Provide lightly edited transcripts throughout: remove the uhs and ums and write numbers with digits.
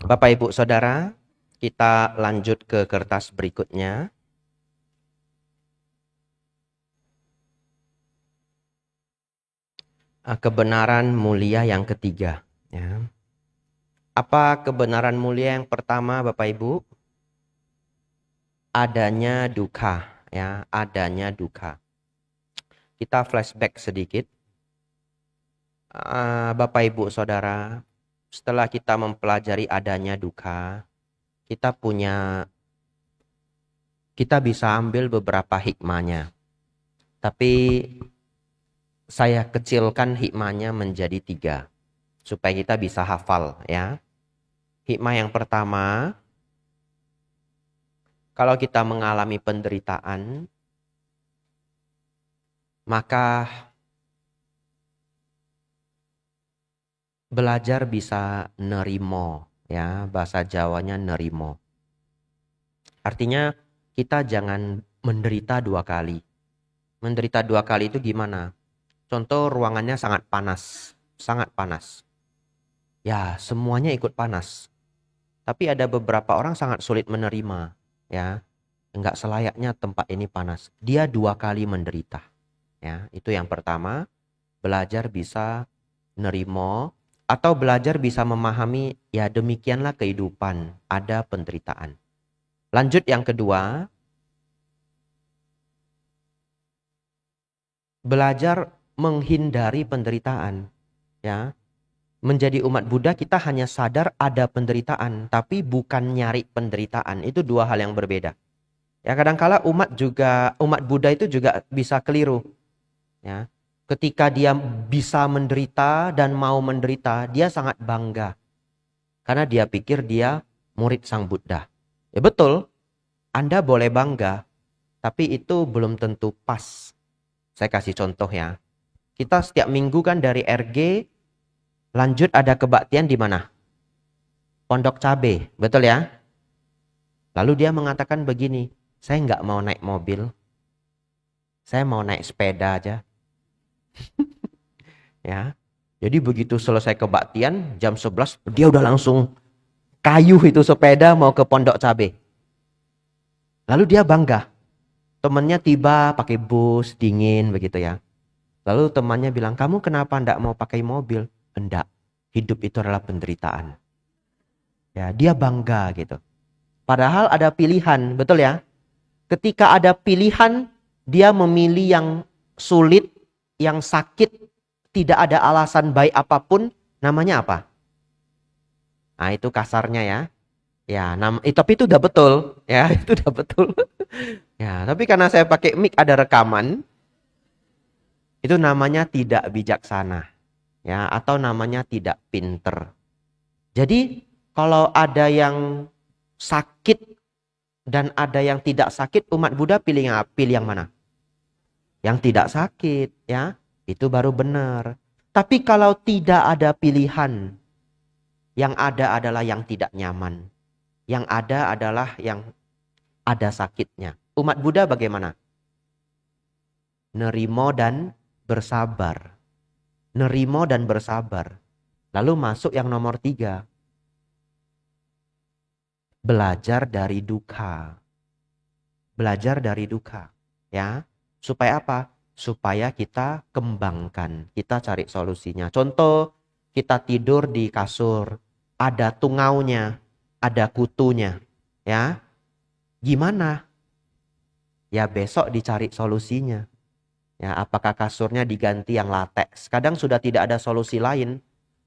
Bapak Ibu Saudara, kita lanjut ke kertas berikutnya. Kebenaran mulia yang ketiga. Ya. Apa kebenaran mulia yang pertama, Bapak Ibu? Adanya duka. Ya, adanya duka. Kita flashback sedikit. Bapak Ibu Saudara, setelah kita mempelajari adanya duka, kita bisa ambil beberapa hikmahnya. Tapi saya kecilkan hikmahnya menjadi 3 supaya kita bisa hafal ya. Hikmah yang pertama, kalau kita mengalami penderitaan, maka belajar bisa nerimo ya, bahasa Jawanya nerimo. Artinya kita jangan menderita 2 kali. Menderita 2 kali itu gimana? Contoh ruangannya sangat panas, sangat panas. Ya, semuanya ikut panas. Tapi ada beberapa orang sangat sulit menerima, ya. Enggak selayaknya tempat ini panas. Dia 2 kali menderita. Ya, itu yang pertama, belajar bisa nerimo atau belajar bisa memahami ya demikianlah kehidupan, ada penderitaan. Lanjut yang kedua, belajar menghindari penderitaan, ya. Menjadi umat Buddha kita hanya sadar ada penderitaan, tapi bukan nyari penderitaan. Itu 2 hal yang berbeda. Ya, kadangkala umat Buddha itu juga bisa keliru. Ya. Ketika dia bisa menderita dan mau menderita, dia sangat bangga. Karena dia pikir dia murid Sang Buddha. Ya betul, Anda boleh bangga, tapi itu belum tentu pas. Saya kasih contoh ya. Kita setiap minggu kan dari RG, lanjut ada kebaktian di mana? Pondok Cabe, betul ya? Lalu dia mengatakan begini, saya nggak mau naik mobil, saya mau naik sepeda aja. Ya, jadi begitu selesai kebaktian jam 11 dia udah langsung kayuh itu sepeda mau ke Pondok Cabe. Lalu dia bangga. Temannya tiba pakai bus dingin begitu ya. Lalu temannya bilang, kamu kenapa enggak mau pakai mobil? Enggak, hidup itu adalah penderitaan. Ya, dia bangga gitu. Padahal ada pilihan, betul ya? Ketika ada pilihan, dia memilih yang sulit, yang sakit, tidak ada alasan baik apapun, namanya apa? Nah, itu kasarnya ya. Ya, tapi itu udah betul, ya, itu udah betul. Ya, tapi karena saya pakai mic ada rekaman, itu namanya tidak bijaksana, ya, atau namanya tidak pinter. Jadi, kalau ada yang sakit dan ada yang tidak sakit, umat Buddha pilih yang mana? Yang tidak sakit, ya, itu baru benar. Tapi kalau tidak ada pilihan, yang ada adalah yang tidak nyaman. Yang ada adalah yang ada sakitnya. Umat Buddha bagaimana? Nerimo dan bersabar. Nerimo dan bersabar. Lalu masuk yang nomor 3. Belajar dari duka. Belajar dari duka. Ya. Supaya apa? Supaya kita kembangkan. Kita cari solusinya. Contoh, kita tidur di kasur. Ada tungaunya. Ada kutunya. Ya. Gimana? Ya besok dicari solusinya. Ya, apakah kasurnya diganti yang lateks? Kadang sudah tidak ada solusi lain.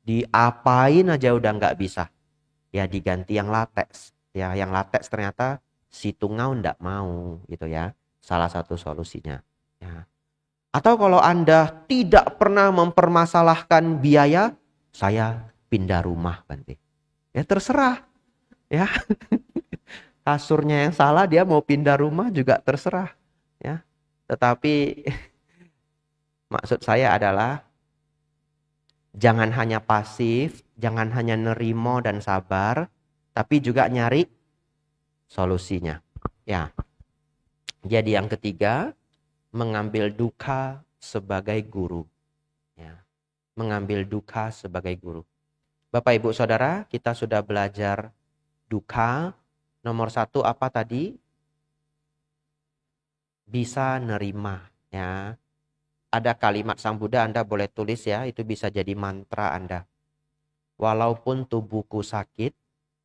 Diapain aja udah nggak bisa. Ya diganti yang lateks. Ya, yang lateks ternyata si tungau nggak mau gitu ya. Salah satu solusinya. Ya. Atau kalau Anda tidak pernah mempermasalahkan biaya, saya pindah rumah Bante. Ya terserah. Ya. Kasurnya yang salah, dia mau pindah rumah juga terserah. Ya. Tetapi maksud saya adalah jangan hanya pasif, jangan hanya nerimo dan sabar, tapi juga nyari solusinya. Ya. Jadi yang ketiga, mengambil duka sebagai guru. Ya. Mengambil duka sebagai guru. Bapak Ibu Saudara, kita sudah belajar duka. Nomor 1 apa tadi? Bisa nerima, ya. Ada kalimat Sang Buddha, Anda boleh tulis ya, itu bisa jadi mantra Anda. Walaupun tubuhku sakit,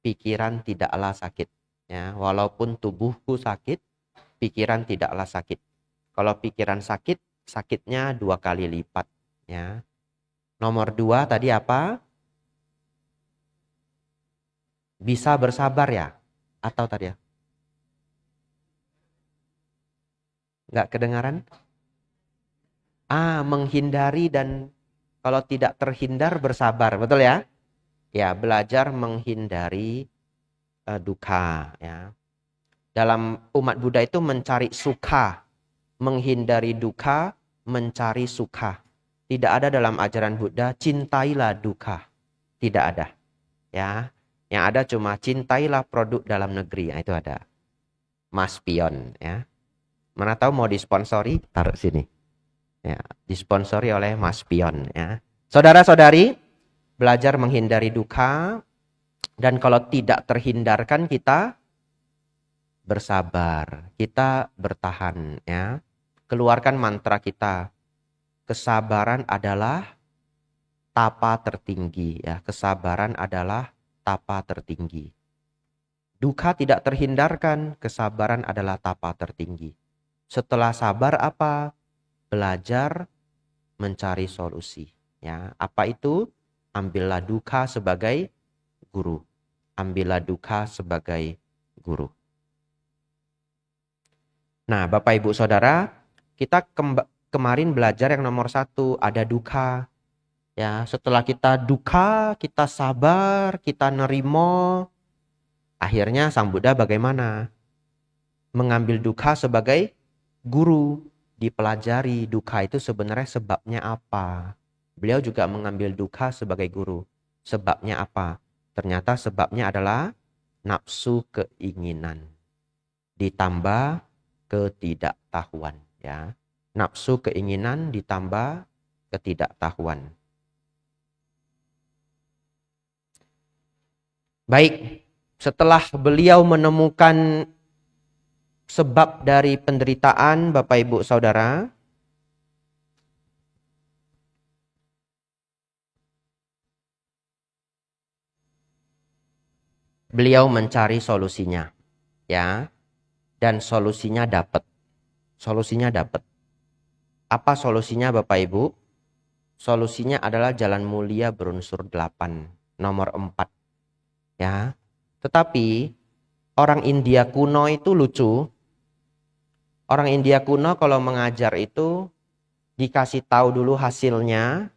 pikiran tidaklah sakit. Ya, walaupun tubuhku sakit, pikiran tidaklah sakit. Kalau pikiran sakit, sakitnya 2 kali lipat. Ya. Nomor 2 tadi apa? Bisa bersabar ya? Atau tadi ya? Nggak kedengaran? Menghindari dan kalau tidak terhindar bersabar, betul ya? Ya, belajar menghindari duka. Ya. Dalam umat Buddha itu mencari suka, menghindari duka, mencari suka. Tidak ada dalam ajaran Buddha cintailah duka, tidak ada. Ya, yang ada cuma cintailah produk dalam negeri. Nah, itu ada. Mas Pion. Ya, mana tahu mau disponsori, taruh sini. Ya, disponsori oleh Mas Pion. Ya, saudara-saudari, belajar menghindari duka. Dan kalau tidak terhindarkan kita bersabar, kita bertahan ya. Keluarkan mantra kita. Kesabaran adalah tapa tertinggi ya. Kesabaran adalah tapa tertinggi. Duka tidak terhindarkan, kesabaran adalah tapa tertinggi. Setelah sabar apa? Belajar mencari solusi ya. Apa itu? Ambillah duka sebagai guru. Ambillah duka sebagai guru. Nah, Bapak Ibu Saudara, kita kemarin belajar yang nomor 1, ada duka. Ya, setelah kita duka, kita sabar, kita nerimo. Akhirnya Sang Buddha bagaimana? Mengambil duka sebagai guru. Dipelajari duka itu sebenarnya sebabnya apa. Beliau juga mengambil duka sebagai guru. Sebabnya apa? Ternyata sebabnya adalah nafsu keinginan. Ditambah ketidaktahuan ya. Nafsu keinginan ditambah ketidaktahuan. Baik, setelah beliau menemukan sebab dari penderitaan Bapak Ibu Saudara, beliau mencari solusinya ya. Dan solusinya dapat. Solusinya dapat. Apa solusinya Bapak Ibu? Solusinya adalah jalan mulia berunsur 8, nomor 4. Ya. Tetapi orang India kuno itu lucu. Orang India kuno kalau mengajar itu dikasih tahu dulu hasilnya,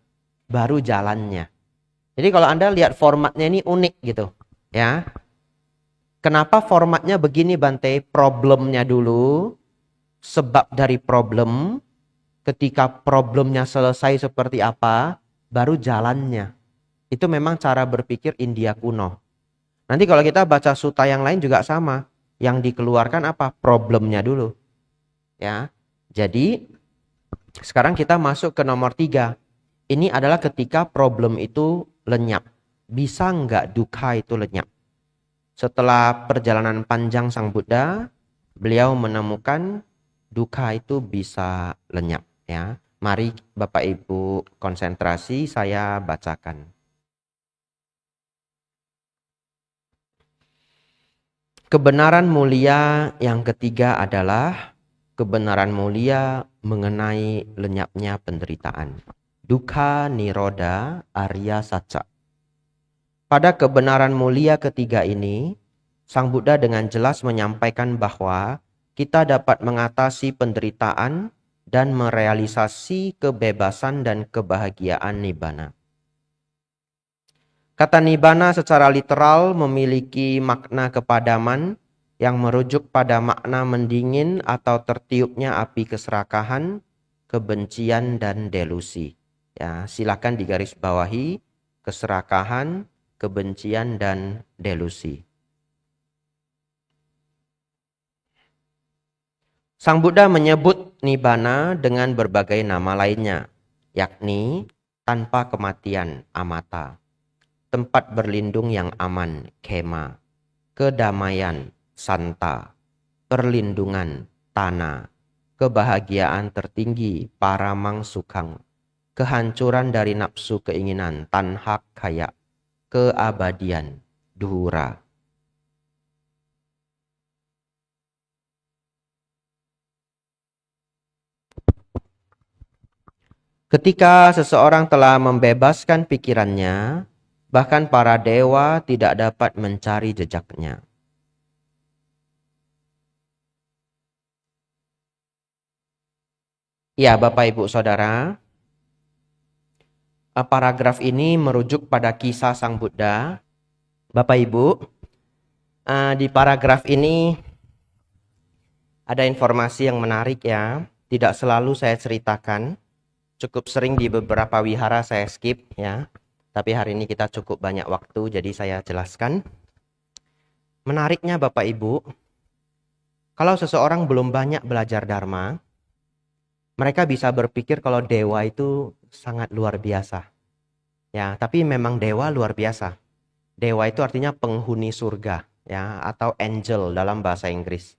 baru jalannya. Jadi kalau Anda lihat formatnya ini unik gitu. Ya. Kenapa formatnya begini Bante? Problemnya dulu, sebab dari problem, ketika problemnya selesai seperti apa, baru jalannya. Itu memang cara berpikir India kuno. Nanti kalau kita baca sutta yang lain juga sama. Yang dikeluarkan apa? Problemnya dulu. Ya. Jadi sekarang kita masuk ke nomor 3. Ini adalah ketika problem itu lenyap. Bisa nggak duka itu lenyap? Setelah perjalanan panjang Sang Buddha, beliau menemukan duka itu bisa lenyap ya. Mari Bapak Ibu konsentrasi, saya bacakan. Kebenaran mulia yang ketiga adalah kebenaran mulia mengenai lenyapnya penderitaan. Dukkha nirodha arya satcha. Pada kebenaran mulia ketiga ini, Sang Buddha dengan jelas menyampaikan bahwa kita dapat mengatasi penderitaan dan merealisasi kebebasan dan kebahagiaan nibbana. Kata nibbana secara literal memiliki makna kepadaman yang merujuk pada makna mendingin atau tertiupnya api keserakahan, kebencian, dan delusi. Ya, silakan digarisbawahi keserakahan, kebencian, dan delusi. Sang Buddha menyebut nibbana dengan berbagai nama lainnya, yakni tanpa kematian, amata. tempat berlindung yang aman, kema, kedamaian, santa, perlindungan, tanah, kebahagiaan tertinggi, paramang sukang, kehancuran dari nafsu keinginan, tanhak kaya, keabadian, duhura. Ketika seseorang telah membebaskan pikirannya, bahkan para dewa tidak dapat mencari jejaknya. Ya, Bapak Ibu Saudara, paragraf ini merujuk pada kisah Sang Buddha. Bapak Ibu, di paragraf ini ada informasi yang menarik ya. Tidak selalu saya ceritakan. Cukup sering di beberapa wihara saya skip ya. Tapi hari ini kita cukup banyak waktu, jadi saya jelaskan. Menariknya Bapak Ibu, kalau seseorang belum banyak belajar Dharma, mereka bisa berpikir kalau dewa itu sangat luar biasa. Ya, tapi memang dewa luar biasa. Dewa itu artinya penghuni surga ya, atau angel dalam bahasa Inggris.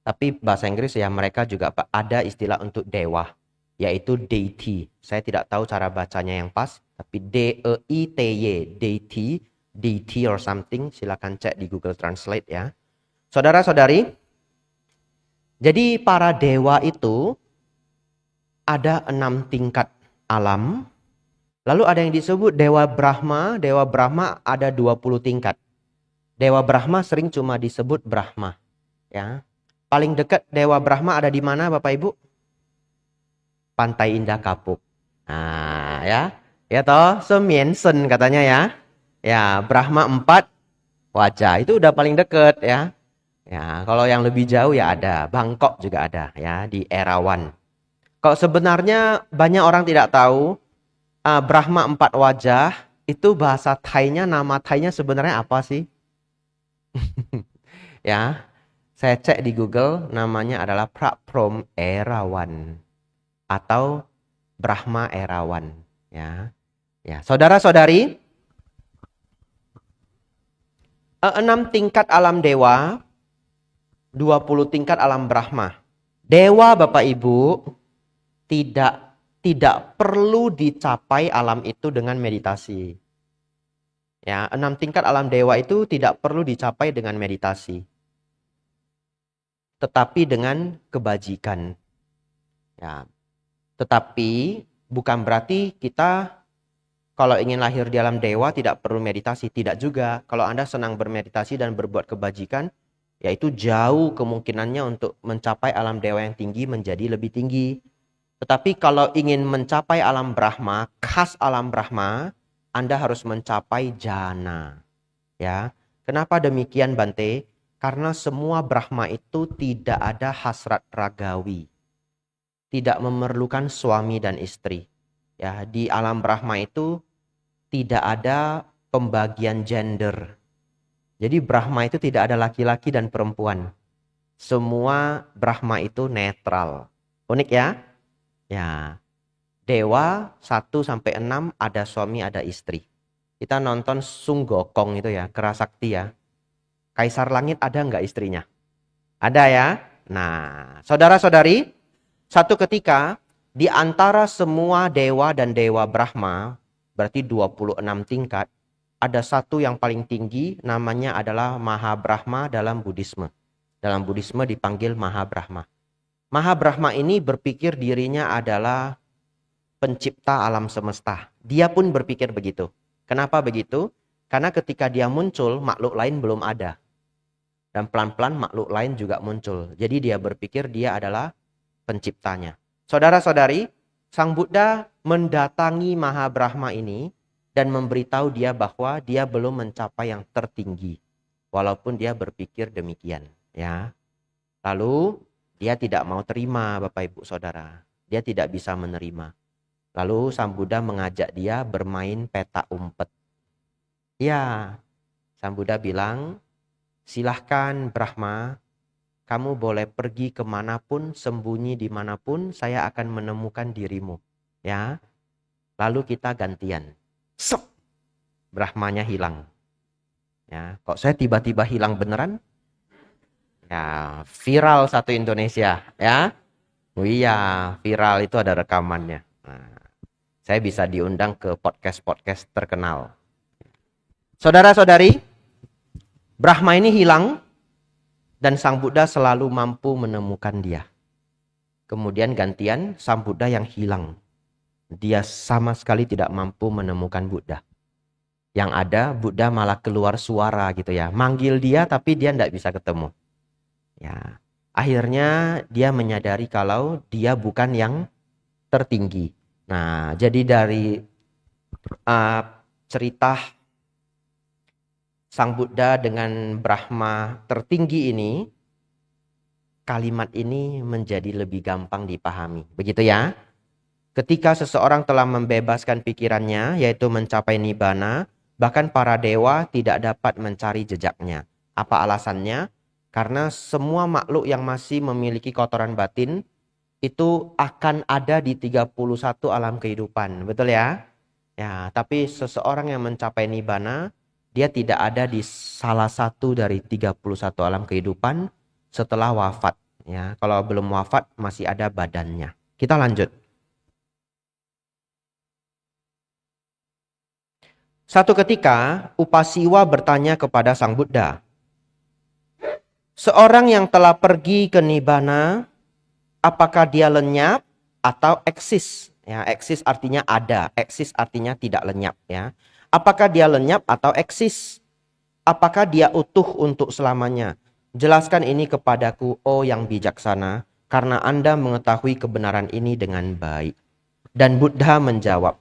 Tapi bahasa Inggris ya mereka juga ada istilah untuk dewa, yaitu deity. Saya tidak tahu cara bacanya yang pas, tapi D-E-I-T-Y, deity, deity or something, silakan cek di Google Translate ya. Saudara-saudari, jadi para dewa itu ada 6 tingkat alam. Lalu ada yang disebut Dewa Brahma. Dewa Brahma ada 20 tingkat. Dewa Brahma sering cuma disebut Brahma. Ya. Paling dekat Dewa Brahma ada di mana Bapak Ibu? Pantai Indah Kapuk. Nah ya. Ya toh, Semiensen katanya ya. Ya, Brahma 4 wajah. Itu udah paling dekat ya. Ya, kalau yang lebih jauh ya ada. Bangkok juga ada ya, di Erawan. Kalau sebenarnya banyak orang tidak tahu, Brahma 4 wajah, itu bahasa Thainya, nama Thainya sebenarnya apa sih? Ya, saya cek di Google, namanya adalah Praprom Erawan atau Brahma Erawan. Ya, ya, saudara-saudari, 6 tingkat alam dewa, 20 tingkat alam Brahma. Dewa Bapak Ibu tidak perlu dicapai alam itu dengan meditasi. Ya, 6 tingkat alam dewa itu tidak perlu dicapai dengan meditasi. Tetapi dengan kebajikan. Ya. Tetapi bukan berarti kita kalau ingin lahir di alam dewa tidak perlu meditasi. Tidak juga. Kalau Anda senang bermeditasi dan berbuat kebajikan, yaitu jauh kemungkinannya untuk mencapai alam dewa yang tinggi menjadi lebih tinggi. Tetapi kalau ingin mencapai alam Brahma, khas alam Brahma, Anda harus mencapai jana. Ya. Kenapa demikian Bante? Karena semua Brahma itu tidak ada hasrat ragawi. Tidak memerlukan suami dan istri. Ya, di alam Brahma itu tidak ada pembagian gender. Jadi Brahma itu tidak ada laki-laki dan perempuan. Semua Brahma itu netral. Unik ya? Ya. Dewa 1 sampai 6 ada suami ada istri. Kita nonton Sung Gokong itu ya, Kerasakti ya. Kaisar Langit ada nggak istrinya? Ada ya. Nah, saudara-saudari, satu ketika di antara semua dewa dan dewa Brahma, berarti 26 tingkat, ada satu yang paling tinggi namanya adalah Mahabrahma dalam Buddhisme. Dalam Buddhisme dipanggil Mahabrahma. Mahabrahma ini berpikir dirinya adalah pencipta alam semesta. Dia pun berpikir begitu. Kenapa begitu? Karena ketika dia muncul, makhluk lain belum ada. Dan pelan-pelan makhluk lain juga muncul. Jadi dia berpikir dia adalah penciptanya. Saudara-saudari, Sang Buddha mendatangi Mahabrahma ini dan memberitahu dia bahwa dia belum mencapai yang tertinggi. Walaupun dia berpikir demikian. Ya. Lalu dia tidak mau terima Bapak Ibu Saudara. Dia tidak bisa menerima. Lalu Sang Buddha mengajak dia bermain peta umpet. Ya, Sang Buddha bilang, silahkan Brahma, kamu boleh pergi kemanapun, sembunyi dimanapun, saya akan menemukan dirimu. Ya, lalu kita gantian. Sok. Brahmanya hilang. Ya, kok saya tiba-tiba hilang beneran? Ya, viral satu Indonesia, ya. Oh iya, viral itu ada rekamannya. Nah, saya bisa diundang ke podcast-podcast terkenal. Saudara-saudari, Brahma ini hilang dan Sang Buddha selalu mampu menemukan dia. Kemudian gantian Sang Buddha yang hilang. Dia sama sekali tidak mampu menemukan Buddha. Yang ada Buddha malah keluar suara gitu ya. Manggil dia tapi dia tidak bisa ketemu. Ya, akhirnya dia menyadari kalau dia bukan yang tertinggi. Nah, jadi dari cerita Sang Buddha dengan Brahma tertinggi ini, kalimat ini menjadi lebih gampang dipahami. Begitu ya. Ketika seseorang telah membebaskan pikirannya, yaitu mencapai nibbana, bahkan para dewa tidak dapat mencari jejaknya. Apa alasannya? Karena semua makhluk yang masih memiliki kotoran batin itu akan ada di 31 alam kehidupan. Betul ya? Ya, tapi seseorang yang mencapai nibbana, dia tidak ada di salah satu dari 31 alam kehidupan setelah wafat. Ya, kalau belum wafat masih ada badannya. Kita lanjut. Satu ketika, Upasiwa bertanya kepada Sang Buddha, seorang yang telah pergi ke nibbana, apakah dia lenyap atau eksis? Ya, eksis artinya ada, eksis artinya tidak lenyap. Ya, apakah dia lenyap atau eksis? Apakah dia utuh untuk selamanya? Jelaskan ini kepadaku, oh yang bijaksana, karena Anda mengetahui kebenaran ini dengan baik. Dan Buddha menjawab,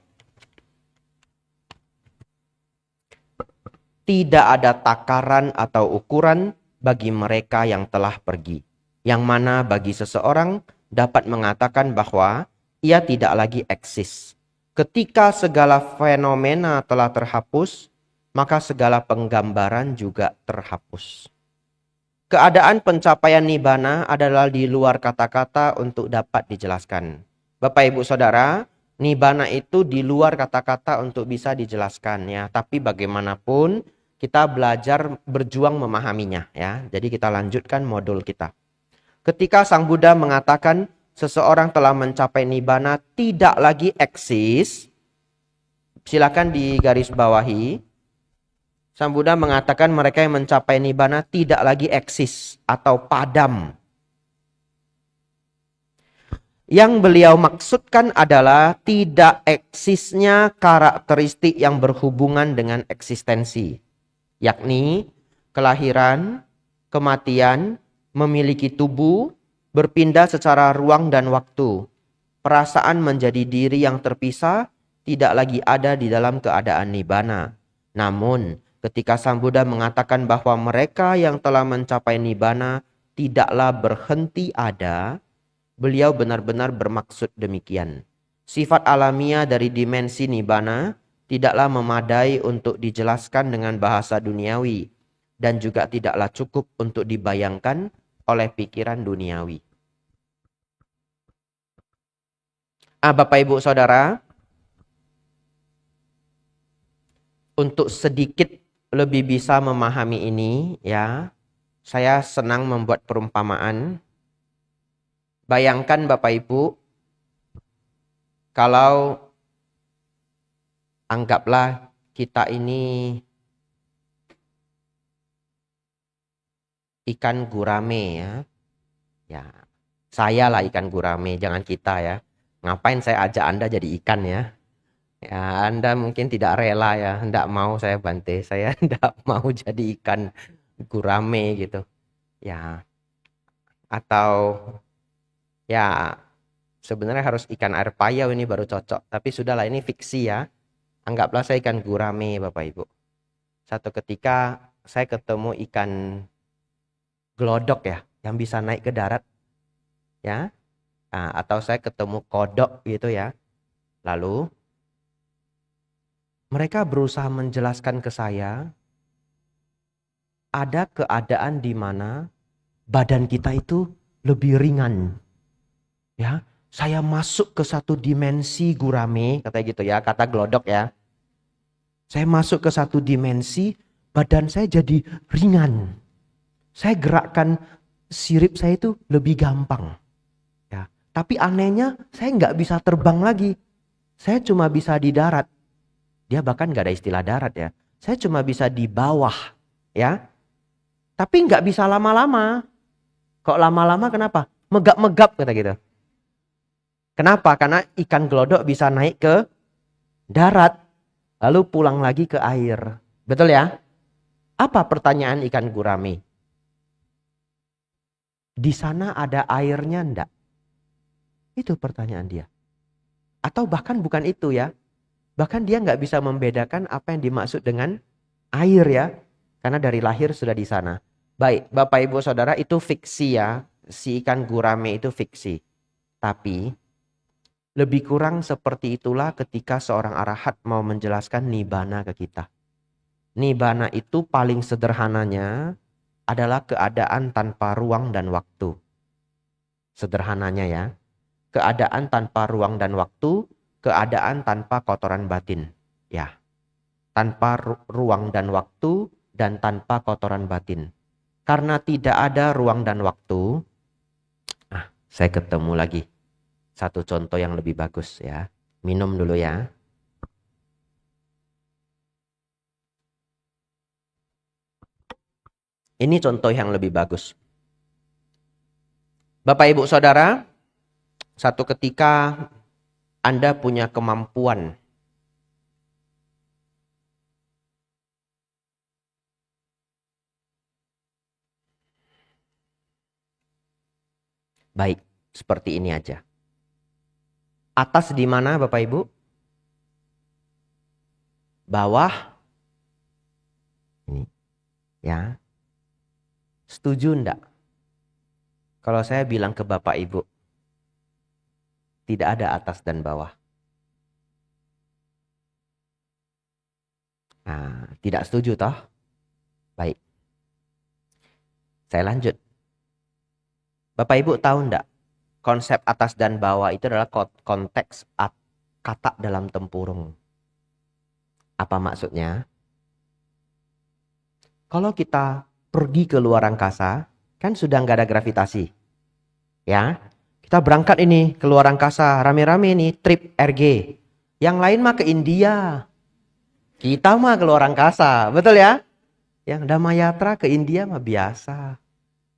tidak ada takaran atau ukuran bagi mereka yang telah pergi. Yang mana bagi seseorang dapat mengatakan bahwa ia tidak lagi eksis. Ketika segala fenomena telah terhapus, maka segala penggambaran juga terhapus. Keadaan pencapaian nibbana adalah di luar kata-kata untuk dapat dijelaskan. Bapak Ibu Saudara, nibbana itu di luar kata-kata untuk bisa dijelaskan ya. Tapi bagaimanapun kita belajar berjuang memahaminya ya. Jadi kita lanjutkan modul kita. Ketika Sang Buddha mengatakan seseorang telah mencapai nibbana tidak lagi eksis, silakan digaris bawahi. Sang Buddha mengatakan mereka yang mencapai nibbana tidak lagi eksis atau padam. Yang beliau maksudkan adalah tidak eksisnya karakteristik yang berhubungan dengan eksistensi, yakni kelahiran, kematian, memiliki tubuh, berpindah secara ruang dan waktu. Perasaan menjadi diri yang terpisah tidak lagi ada di dalam keadaan nibbana. Namun, ketika Sang Buddha mengatakan bahwa mereka yang telah mencapai nibbana tidaklah berhenti ada, beliau benar-benar bermaksud demikian. Sifat alamiah dari dimensi nibbana tidaklah memadai untuk dijelaskan dengan bahasa duniawi dan juga tidaklah cukup untuk dibayangkan oleh pikiran duniawi. Bapak Ibu Saudara, untuk sedikit lebih bisa memahami ini ya, saya senang membuat perumpamaan. Bayangkan Bapak Ibu, kalau anggaplah kita ini ikan gurame ya. Ya, saya lah ikan gurame, jangan kita ya. Ngapain saya ajak Anda jadi ikan ya? Ya, Anda mungkin tidak rela ya, tidak mau saya bantai, saya tidak mau jadi ikan gurame gitu. Ya, atau ya sebenarnya harus ikan air payau ini baru cocok. Tapi sudahlah, ini fiksi ya. Anggaplah saya ikan gurame Bapak Ibu. Satu ketika saya ketemu ikan glodok ya, yang bisa naik ke darat. Ya, atau saya ketemu kodok gitu ya. Lalu mereka berusaha menjelaskan ke saya, ada keadaan di mana badan kita itu lebih ringan. Ya, saya masuk ke satu dimensi gurame, katanya gitu ya, kata glodok ya. Saya masuk ke satu dimensi, badan saya jadi ringan. Saya gerakkan sirip saya itu lebih gampang. Ya. Tapi anehnya saya nggak bisa terbang lagi. Saya cuma bisa di darat. Dia bahkan nggak ada istilah darat ya. Saya cuma bisa di bawah. Ya. Tapi nggak bisa lama-lama. Kok lama-lama kenapa? Megap-megap kata gitu. Kenapa? Karena ikan glodok bisa naik ke darat. Lalu pulang lagi ke air. Betul ya? Apa pertanyaan ikan gurame? Di sana ada airnya enggak? Itu pertanyaan dia. Atau bahkan bukan itu ya. Bahkan dia nggak bisa membedakan apa yang dimaksud dengan air ya. Karena dari lahir sudah di sana. Baik, Bapak Ibu Saudara, itu fiksi ya. Si ikan gurame itu fiksi. Tapi lebih kurang seperti itulah ketika seorang arahat mau menjelaskan nibbana ke kita. Nibbana itu paling sederhananya adalah keadaan tanpa ruang dan waktu. Sederhananya ya. Keadaan tanpa ruang dan waktu, keadaan tanpa kotoran batin. Ya. Tanpa ruang dan waktu dan tanpa kotoran batin. Karena tidak ada ruang dan waktu, saya ketemu lagi satu contoh yang lebih bagus ya. Minum dulu ya. Ini contoh yang lebih bagus. Bapak Ibu Saudara, satu ketika Anda punya kemampuan baik, seperti ini aja. Atas di mana Bapak Ibu? Bawah. Ini. Ya. Setuju enggak? Kalau saya bilang ke Bapak Ibu, tidak ada atas dan bawah. Nah, tidak setuju toh? Baik. Saya lanjut. Bapak Ibu tahu enggak? Konsep atas dan bawah itu adalah konteks kata dalam tempurung. Apa maksudnya? Kalau kita pergi ke luar angkasa, kan sudah nggak ada gravitasi. Ya, kita berangkat ini ke luar angkasa, rame-rame nih, trip RG. Yang lain mah ke India. Kita mah ke luar angkasa, betul ya? Yang Damayatra ke India mah biasa.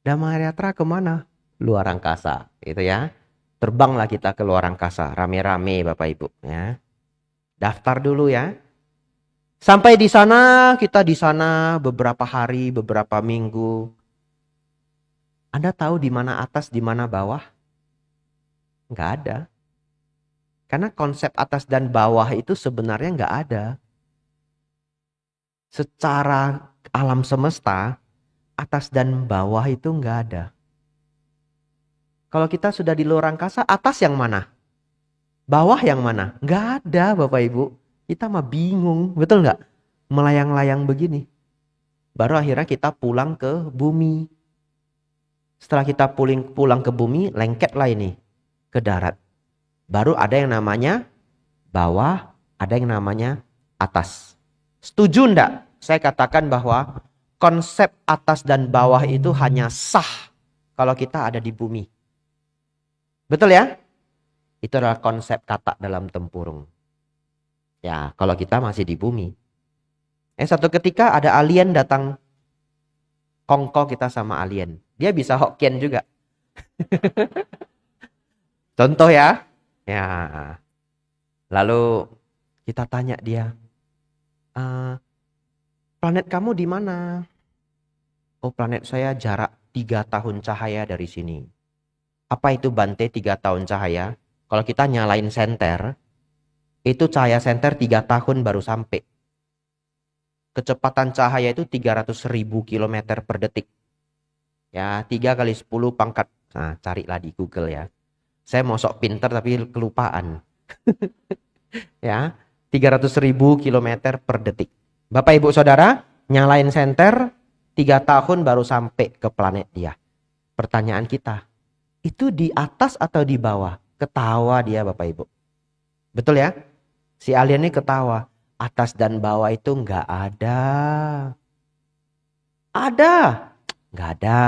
Damayatra kemana? Luar angkasa, gitu ya. Terbanglah kita ke luar angkasa, rame-rame Bapak Ibu. Ya. Daftar dulu ya. Sampai di sana, kita di sana beberapa hari, beberapa minggu. Anda tahu di mana atas, di mana bawah? Nggak ada. Karena konsep atas dan bawah itu sebenarnya nggak ada. Secara alam semesta, atas dan bawah itu nggak ada. Kalau kita sudah di luar angkasa, atas yang mana? Bawah yang mana? Nggak ada Bapak Ibu. Kita mah bingung, betul nggak? Melayang-layang begini. Baru akhirnya kita pulang ke bumi. Setelah kita pulang ke bumi, lengketlah ini ke darat. Baru ada yang namanya bawah, ada yang namanya atas. Setuju enggak? Saya katakan bahwa konsep atas dan bawah itu hanya sah kalau kita ada di bumi. Betul ya? Itu adalah konsep kata dalam tempurung. Ya, kalau kita masih di bumi. Satu ketika ada alien datang kongko kita sama alien. Dia bisa Hokkien juga. Contoh ya. Ya. Lalu kita tanya dia, planet kamu di mana? Oh, planet saya jarak 3 tahun cahaya dari sini. Apa itu Bante 3 tahun cahaya? Kalau kita nyalain senter, itu cahaya senter 3 tahun baru sampai. Kecepatan cahaya itu 300.000 km per detik. Ya, 3 kali 10 pangkat. Nah, carilah di Google ya. Saya mau sok pinter tapi kelupaan. Ya, 300.000 km per detik. Bapak Ibu Saudara, nyalain senter 3 tahun baru sampai ke planet dia. Pertanyaan kita, itu di atas atau di bawah? Ketawa dia Bapak Ibu. Betul ya? Si alien ini ketawa. Atas dan bawah itu nggak ada. Ada. Nggak ada.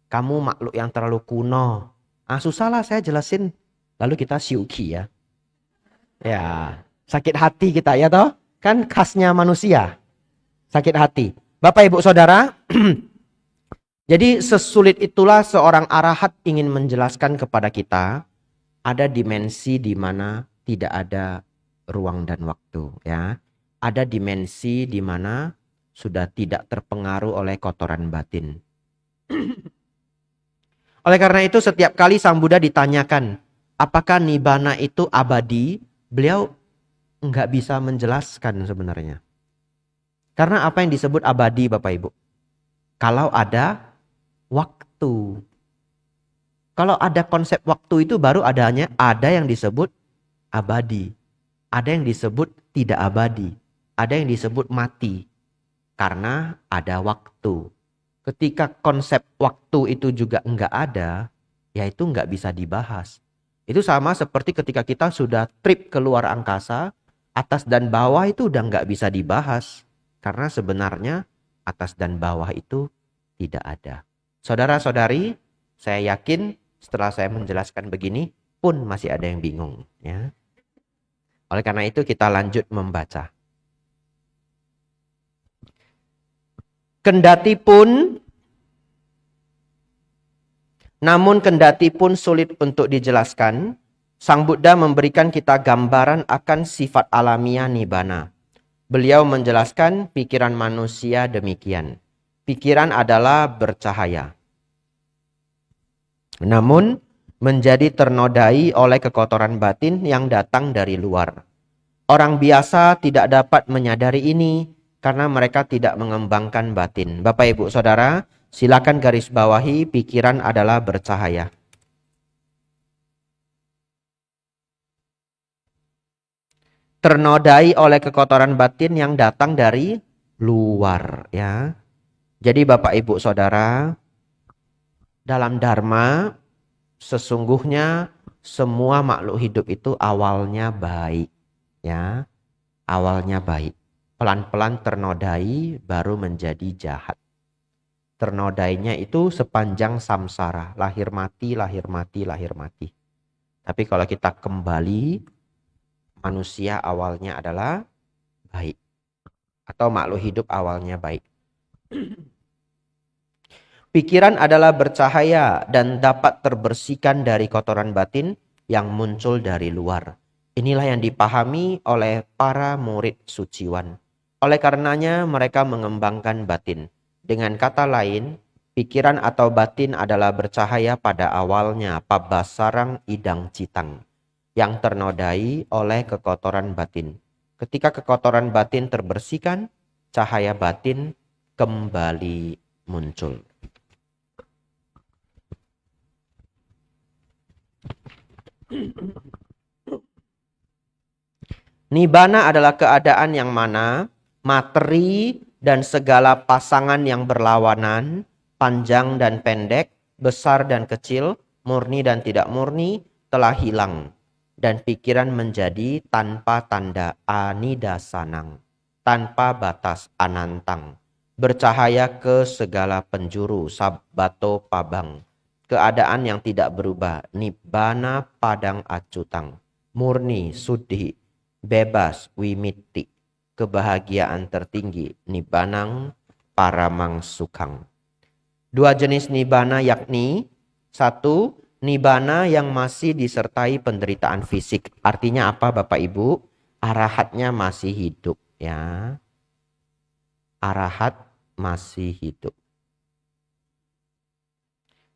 Kamu makhluk yang terlalu kuno. Susah lah saya jelasin. Lalu kita siuki ya. Ya, sakit hati kita ya toh. Kan khasnya manusia. Sakit hati. Bapak Ibu Saudara. Jadi sesulit itulah seorang arahat ingin menjelaskan kepada kita. Ada dimensi di mana tidak ada ruang dan waktu ya. Ada dimensi di mana sudah tidak terpengaruh oleh kotoran batin. Oleh karena itu setiap kali Sang Buddha ditanyakan, apakah nibbana itu abadi? Beliau nggak bisa menjelaskan sebenarnya. Karena apa yang disebut abadi Bapak Ibu? Kalau ada waktu. Kalau ada konsep waktu itu baru ada yang disebut abadi. Ada yang disebut tidak abadi. Ada yang disebut mati. Karena ada waktu. Ketika konsep waktu itu juga enggak ada, ya itu enggak bisa dibahas. Itu sama seperti ketika kita sudah trip keluar angkasa, atas dan bawah itu udah enggak bisa dibahas. Karena sebenarnya atas dan bawah itu tidak ada. Saudara-saudari, saya yakin setelah saya menjelaskan begini pun masih ada yang bingung. Ya. Oleh karena itu kita lanjut membaca. Kendati pun sulit untuk dijelaskan, Sang Buddha memberikan kita gambaran akan sifat alamiah nibbana. Beliau menjelaskan pikiran manusia demikian. Pikiran adalah bercahaya. Namun menjadi ternodai oleh kekotoran batin yang datang dari luar. Orang biasa tidak dapat menyadari ini karena mereka tidak mengembangkan batin. Bapak Ibu Saudara, silakan garis bawahi pikiran adalah bercahaya. Ternodai oleh kekotoran batin yang datang dari luar ya. Jadi Bapak Ibu Saudara, dalam dharma sesungguhnya semua makhluk hidup itu awalnya baik ya. Awalnya baik. Pelan-pelan ternodai baru menjadi jahat. Ternodainya itu sepanjang samsara, lahir mati, lahir mati, lahir mati. Tapi kalau kita kembali, manusia awalnya adalah baik. Atau makhluk hidup awalnya baik. Pikiran adalah bercahaya dan dapat terbersihkan dari kotoran batin yang muncul dari luar. Inilah yang dipahami oleh para murid suciwan. Oleh karenanya mereka mengembangkan batin. Dengan kata lain, pikiran atau batin adalah bercahaya pada awalnya pabasarang idang citang yang ternodai oleh kekotoran batin. Ketika kekotoran batin terbersihkan, cahaya batin kembali muncul. Nibbana adalah keadaan yang mana materi dan segala pasangan yang berlawanan, panjang dan pendek, besar dan kecil, murni dan tidak murni, telah hilang. Dan pikiran menjadi tanpa tanda anidasanang, tanpa batas anantang. Bercahaya ke segala penjuru, sabbato pabang. Keadaan yang tidak berubah, nibbana padang acutang. Murni, sudhi, bebas, wimitti. Kebahagiaan tertinggi, nibbanang paramang sukhang. Dua jenis nibbana yakni, satu, nibbana yang masih disertai penderitaan fisik. Artinya apa Bapak Ibu? Arahatnya masih hidup ya. Arahat masih hidup.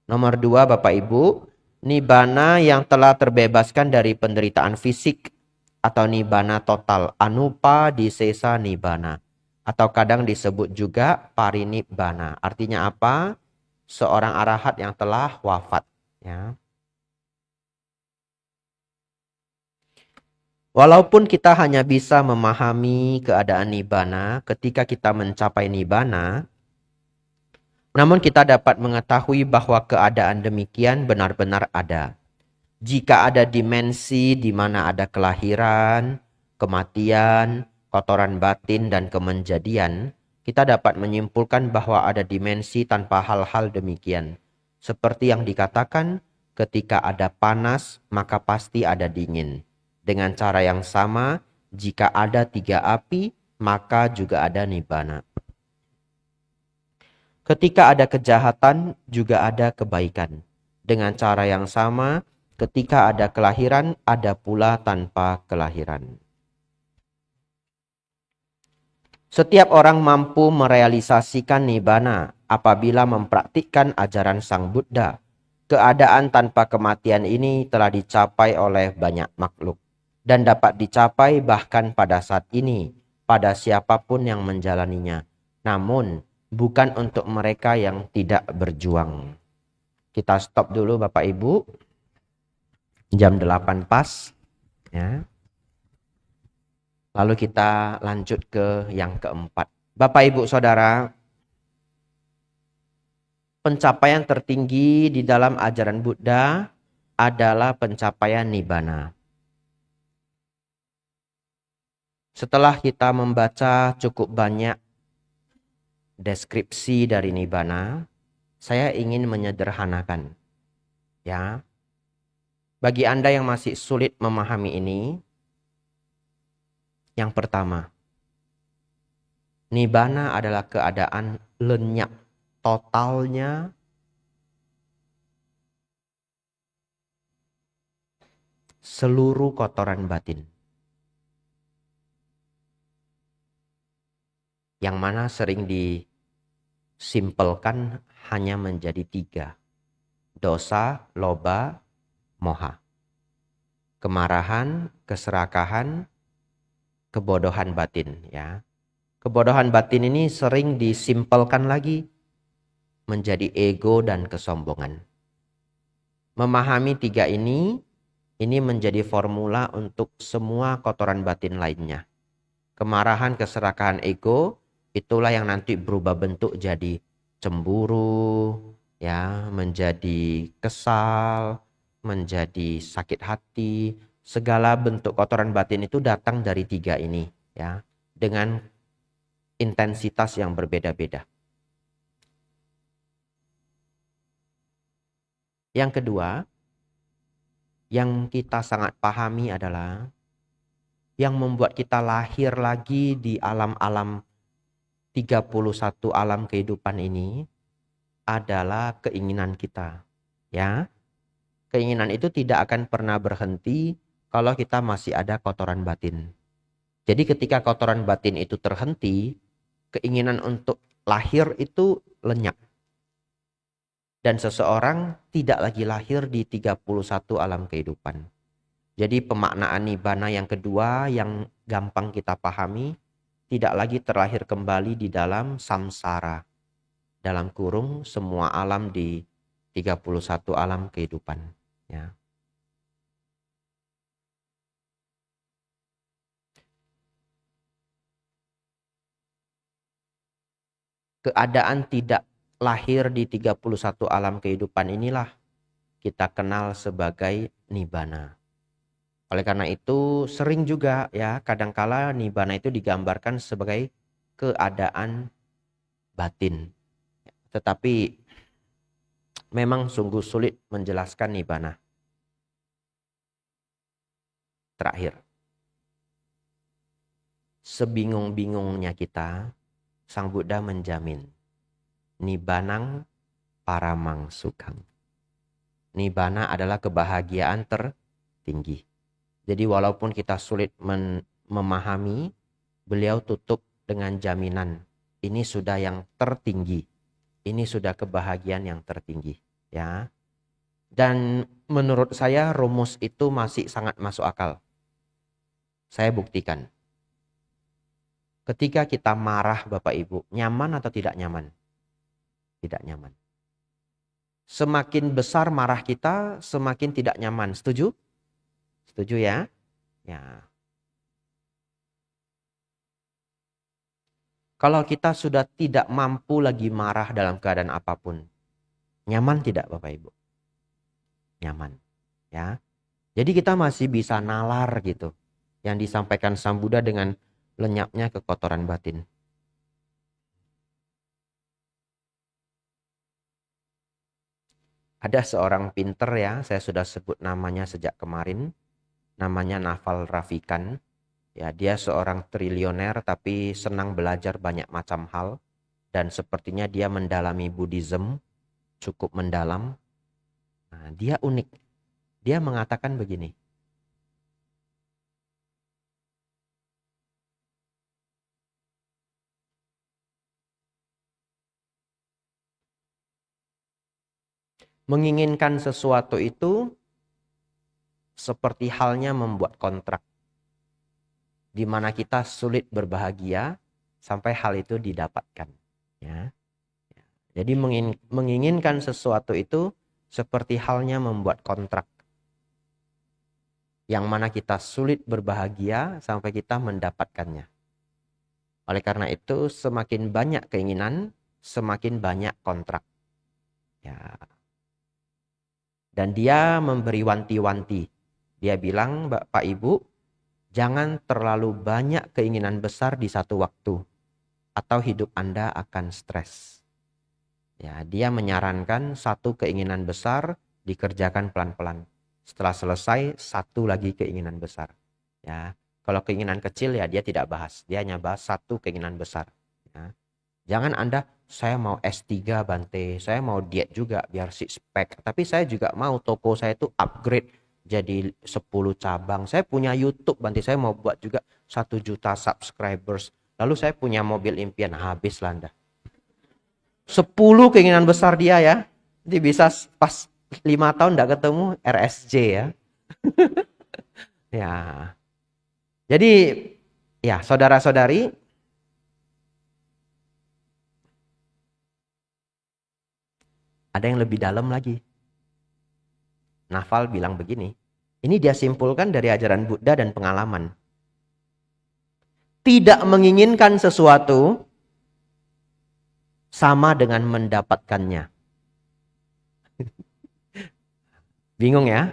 Nomor dua Bapak Ibu, nibbana yang telah terbebaskan dari penderitaan fisik. Atau nibbana total, anupa disesa nibbana. Atau kadang disebut juga parinibbana. Artinya apa? Seorang arahat yang telah wafat. Ya. Walaupun kita hanya bisa memahami keadaan nibbana ketika kita mencapai nibbana, namun kita dapat mengetahui bahwa keadaan demikian benar-benar ada. Jika ada dimensi di mana ada kelahiran, kematian, kotoran batin dan kemenjadian, kita dapat menyimpulkan bahwa ada dimensi tanpa hal-hal demikian. Seperti yang dikatakan, ketika ada panas, maka pasti ada dingin. Dengan cara yang sama, jika ada 3 api, maka juga ada nibbana. Ketika ada kejahatan, juga ada kebaikan. Dengan cara yang sama, ketika ada kelahiran, ada pula tanpa kelahiran. Setiap orang mampu merealisasikan nibbana apabila mempraktikkan ajaran Sang Buddha. Keadaan tanpa kematian ini telah dicapai oleh banyak makhluk dan dapat dicapai bahkan pada saat ini pada siapapun yang menjalaninya. Namun bukan untuk mereka yang tidak berjuang. Kita stop dulu Bapak Ibu. Jam 8 pas. Ya. Lalu kita lanjut ke yang keempat. Bapak Ibu Saudara, pencapaian tertinggi di dalam ajaran Buddha adalah pencapaian nibbana. Setelah kita membaca cukup banyak deskripsi dari nibbana, saya ingin menyederhanakan. Ya. Bagi Anda yang masih sulit memahami ini, yang pertama, nibbana adalah keadaan lenyap totalnya seluruh kotoran batin. Yang mana sering disimpelkan hanya menjadi 3. Dosa, loba, moha. Kemarahan, keserakahan, kebodohan batin. Ya. Kebodohan batin ini sering disimpelkan lagi menjadi ego dan kesombongan. Memahami 3 ini menjadi formula untuk semua kotoran batin lainnya. Kemarahan, keserakahan, ego, itulah yang nanti berubah bentuk jadi cemburu, ya, menjadi kesal, menjadi sakit hati. Segala bentuk kotoran batin itu datang dari 3 ini, ya, dengan intensitas yang berbeda-beda. Yang kedua, yang kita sangat pahami adalah yang membuat kita lahir lagi di alam-alam 31 alam kehidupan ini adalah keinginan kita. Ya. Keinginan itu tidak akan pernah berhenti kalau kita masih ada kotoran batin. Jadi ketika kotoran batin itu terhenti, keinginan untuk lahir itu lenyap. Dan seseorang tidak lagi lahir di 31 alam kehidupan. Jadi pemaknaan nibbana yang kedua yang gampang kita pahami, tidak lagi terlahir kembali di dalam samsara. Dalam kurung semua alam di 31 alam kehidupan. Ya. Keadaan tidak lahir di 31 alam kehidupan inilah kita kenal sebagai nibbana. Oleh karena itu sering juga ya kadangkala nibbana itu digambarkan sebagai keadaan batin. Tetapi memang sungguh sulit menjelaskan nibbana. Terakhir, sebingung-bingungnya kita, Sang Buddha menjamin nibbanang paramang sukhang. Nibbana adalah kebahagiaan tertinggi. Jadi walaupun kita sulit memahami, beliau tutup dengan jaminan ini sudah yang tertinggi. Ini sudah kebahagiaan yang tertinggi, ya. Dan menurut saya rumus itu masih sangat masuk akal. Saya buktikan. Ketika kita marah Bapak Ibu, nyaman atau tidak nyaman? Tidak nyaman. Semakin besar marah kita, semakin tidak nyaman. Setuju? Setuju ya? Ya. Kalau kita sudah tidak mampu lagi marah dalam keadaan apapun, nyaman tidak Bapak Ibu? Nyaman. Ya. Jadi kita masih bisa nalar gitu. Yang disampaikan Sang Buddha dengan lenyapnya kekotoran batin. Ada seorang pinter ya, saya sudah sebut namanya sejak kemarin. Namanya Naval Ravikant. Ya, dia seorang triliuner tapi senang belajar banyak macam hal. Dan sepertinya dia mendalami Buddhism, cukup mendalam. Nah, dia unik. Dia mengatakan begini. Menginginkan sesuatu itu seperti halnya membuat kontrak. Di mana kita sulit berbahagia sampai hal itu didapatkan. Ya. Jadi menginginkan sesuatu itu seperti halnya membuat kontrak. Yang mana kita sulit berbahagia sampai kita mendapatkannya. Oleh karena itu semakin banyak keinginan, semakin banyak kontrak. Ya. Dan dia memberi wanti-wanti. Dia bilang, Bapak Ibu, jangan terlalu banyak keinginan besar di satu waktu. Atau hidup Anda akan stres. Ya, dia menyarankan satu keinginan besar dikerjakan pelan-pelan. Setelah selesai, satu lagi keinginan besar. Ya, kalau keinginan kecil ya dia tidak bahas. Dia hanya bahas satu keinginan besar. Ya. Jangan Anda, saya mau S3 Bante, saya mau diet juga biar six pack. Tapi saya juga mau toko saya itu upgrade jadi 10 cabang. Saya punya YouTube Bante, saya mau buat juga 1 juta subscribers. Lalu saya punya mobil impian, habislah Anda. 10 keinginan besar dia ya. Jadi bisa pas 5 tahun tidak ketemu RSJ ya. Ya. Jadi ya saudara-saudari, ada yang lebih dalam lagi. Naval bilang begini. Ini dia simpulkan dari ajaran Buddha dan pengalaman. Tidak menginginkan sesuatu sama dengan mendapatkannya. Bingung ya?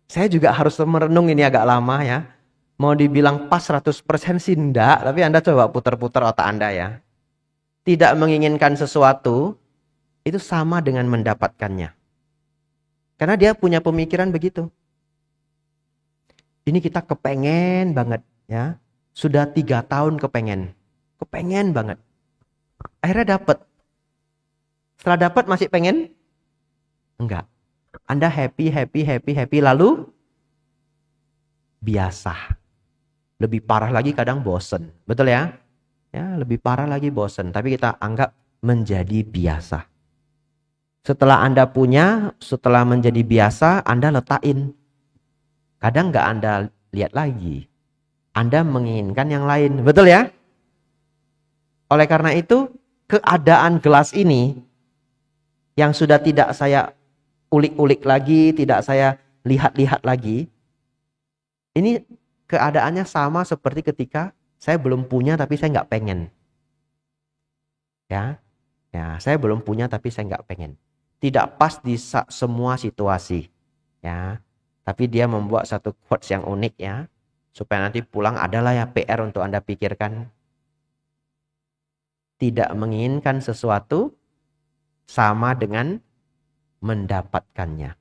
Saya juga harus merenung ini agak lama ya. Mau dibilang pas 100% sih enggak, tapi Anda coba putar-putar otak Anda ya. Tidak menginginkan sesuatu itu sama dengan mendapatkannya. Karena dia punya pemikiran begitu. Ini kita kepengen banget ya. Sudah 3 tahun kepengen. Kepengen banget. Akhirnya dapat. Setelah dapat masih pengen? Enggak. Anda happy lalu biasa. Lebih parah lagi kadang bosen. Betul ya? Ya, lebih parah lagi bosen. Tapi kita anggap menjadi biasa. Setelah Anda punya, setelah menjadi biasa, Anda letakin. Kadang nggak Anda lihat lagi. Anda menginginkan yang lain. Betul ya? Oleh karena itu, keadaan gelas ini yang sudah tidak saya ulik-ulik lagi, tidak saya lihat-lihat lagi. Ini keadaannya sama seperti ketika saya belum punya tapi saya nggak pengen. Ya, saya belum punya tapi saya nggak pengen. Tidak pas di semua situasi. Ya, tapi dia membuat satu quotes yang unik ya. Supaya nanti pulang adalah ya PR untuk Anda pikirkan. Tidak menginginkan sesuatu sama dengan mendapatkannya.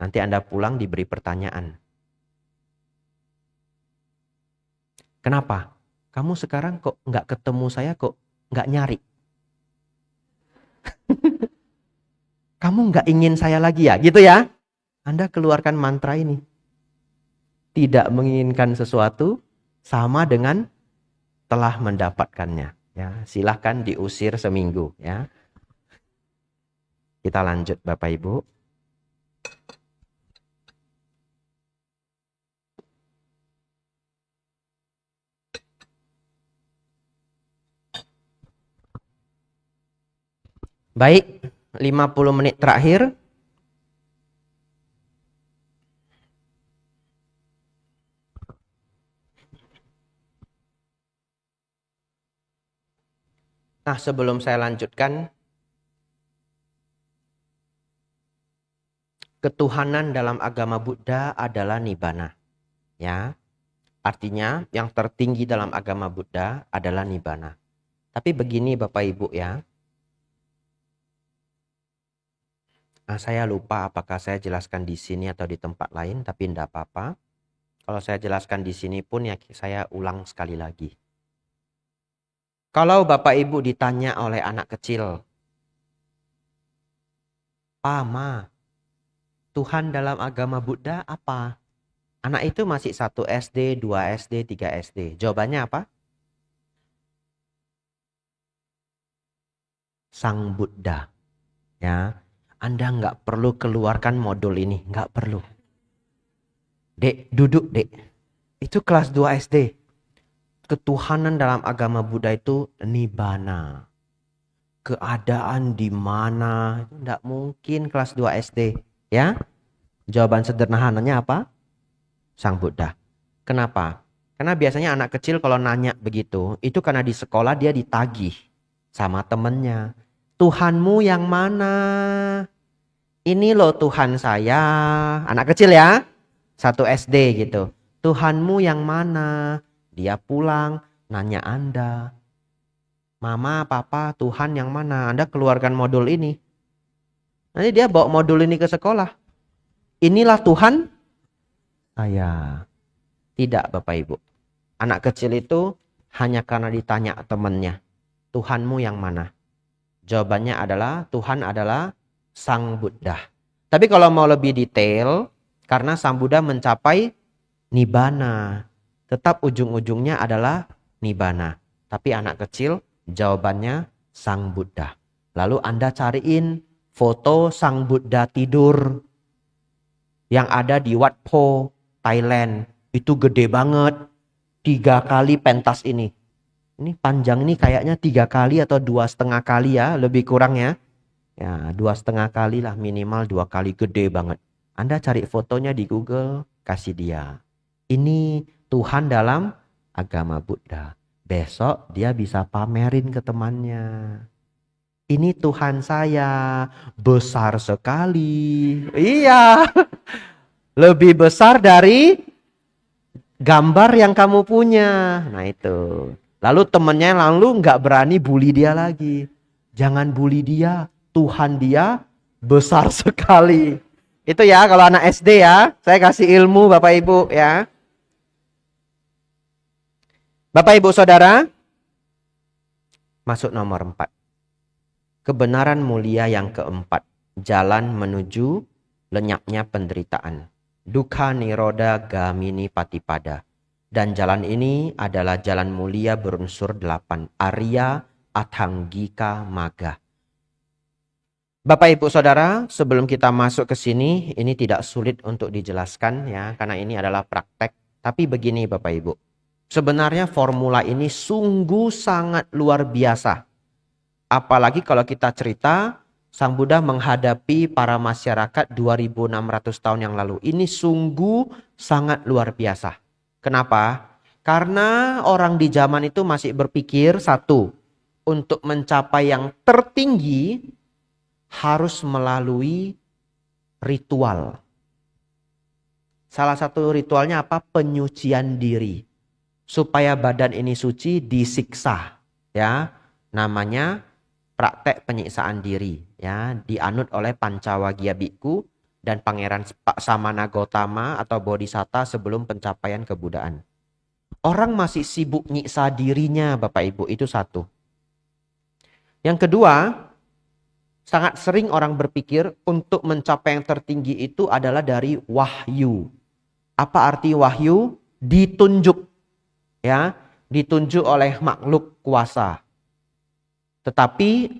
Nanti Anda pulang diberi pertanyaan. Kenapa? Kamu sekarang kok nggak ketemu saya, kok nggak nyari? Kamu nggak ingin saya lagi ya? Gitu ya? Anda keluarkan mantra ini. Tidak menginginkan sesuatu sama dengan telah mendapatkannya. Ya, silahkan diusir seminggu. Ya, kita lanjut Bapak Ibu. Baik, 50 menit terakhir. Nah, sebelum saya lanjutkan, ketuhanan dalam agama Buddha adalah Nibbana. Ya, artinya yang tertinggi dalam agama Buddha adalah Nibbana. Tapi begini Bapak Ibu ya, saya lupa apakah saya jelaskan di sini atau di tempat lain, tapi tidak apa-apa. Kalau saya jelaskan di sini pun ya saya ulang sekali lagi. Kalau Bapak Ibu ditanya oleh anak kecil, "Pama, Tuhan dalam agama Buddha apa?" Anak itu masih 1 SD, 2 SD, 3 SD. Jawabannya apa? Sang Buddha. Ya, Anda nggak perlu keluarkan modul ini, nggak perlu. Dek, duduk dek. Itu kelas 2 SD. Ketuhanan dalam agama Buddha itu Nibbana. Keadaan di mana? Itu nggak mungkin kelas 2 SD. Ya, jawaban sederhananya apa? Sang Buddha. Kenapa? Karena biasanya anak kecil kalau nanya begitu, itu karena di sekolah dia ditagih sama temennya. Tuhanmu yang mana? Ini loh Tuhan saya. Anak kecil ya. 1 SD gitu. Tuhanmu yang mana? Dia pulang, nanya Anda. Mama, papa, Tuhan yang mana? Anda keluarkan modul ini. Nanti dia bawa modul ini ke sekolah. Inilah Tuhan saya. Tidak Bapak Ibu. Anak kecil itu hanya karena ditanya temannya. Tuhanmu yang mana? Jawabannya adalah Tuhan adalah Sang Buddha. Tapi kalau mau lebih detail, karena Sang Buddha mencapai Nibbana. Tetap ujung-ujungnya adalah Nibbana. Tapi anak kecil jawabannya Sang Buddha. Lalu Anda cariin foto Sang Buddha tidur yang ada di Wat Po, Thailand. Itu gede banget. 3 kali pentas ini. Ini panjang ini kayaknya 3 kali atau 2,5 kali ya. Lebih kurang ya. Ya 2,5 kali lah minimal 2 kali, gede banget. Anda cari fotonya di Google. Kasih dia. Ini Tuhan dalam agama Buddha. Besok dia bisa pamerin ke temannya. Ini Tuhan saya. Besar sekali. Iya. Lebih besar dari gambar yang kamu punya. Nah itu. Lalu temennya lalu nggak berani bully dia lagi. Jangan bully dia. Tuhan dia besar sekali. Itu ya kalau anak SD ya. Saya kasih ilmu Bapak Ibu ya. Bapak Ibu Saudara. Masuk nomor 4. Kebenaran mulia yang keempat. Jalan menuju lenyapnya penderitaan. Dukkha Nirodha Gamini Patipada. Dan jalan ini adalah jalan mulia berunsur 8. Arya Athanggika Magga. Bapak Ibu Saudara, sebelum kita masuk ke sini, ini tidak sulit untuk dijelaskan ya, karena ini adalah praktek. Tapi begini Bapak Ibu, sebenarnya formula ini sungguh sangat luar biasa. Apalagi kalau kita cerita, Sang Buddha menghadapi para masyarakat 2600 tahun yang lalu. Ini sungguh sangat luar biasa. Kenapa? Karena orang di zaman itu masih berpikir, satu, untuk mencapai yang tertinggi harus melalui ritual. Salah satu ritualnya apa? Penyucian diri. Supaya badan ini suci disiksa. Ya, namanya praktek penyiksaan diri. Ya, dianut oleh Pancawagya Bhikkhu dan Pangeran Samana Gautama atau Bodhisatta sebelum pencapaian kebudaan. Orang masih sibuk nyiksa dirinya Bapak Ibu, itu satu. Yang kedua, sangat sering orang berpikir untuk mencapai yang tertinggi itu adalah dari wahyu. Apa arti wahyu? Ditunjuk. Ya, ditunjuk oleh makhluk kuasa. Tetapi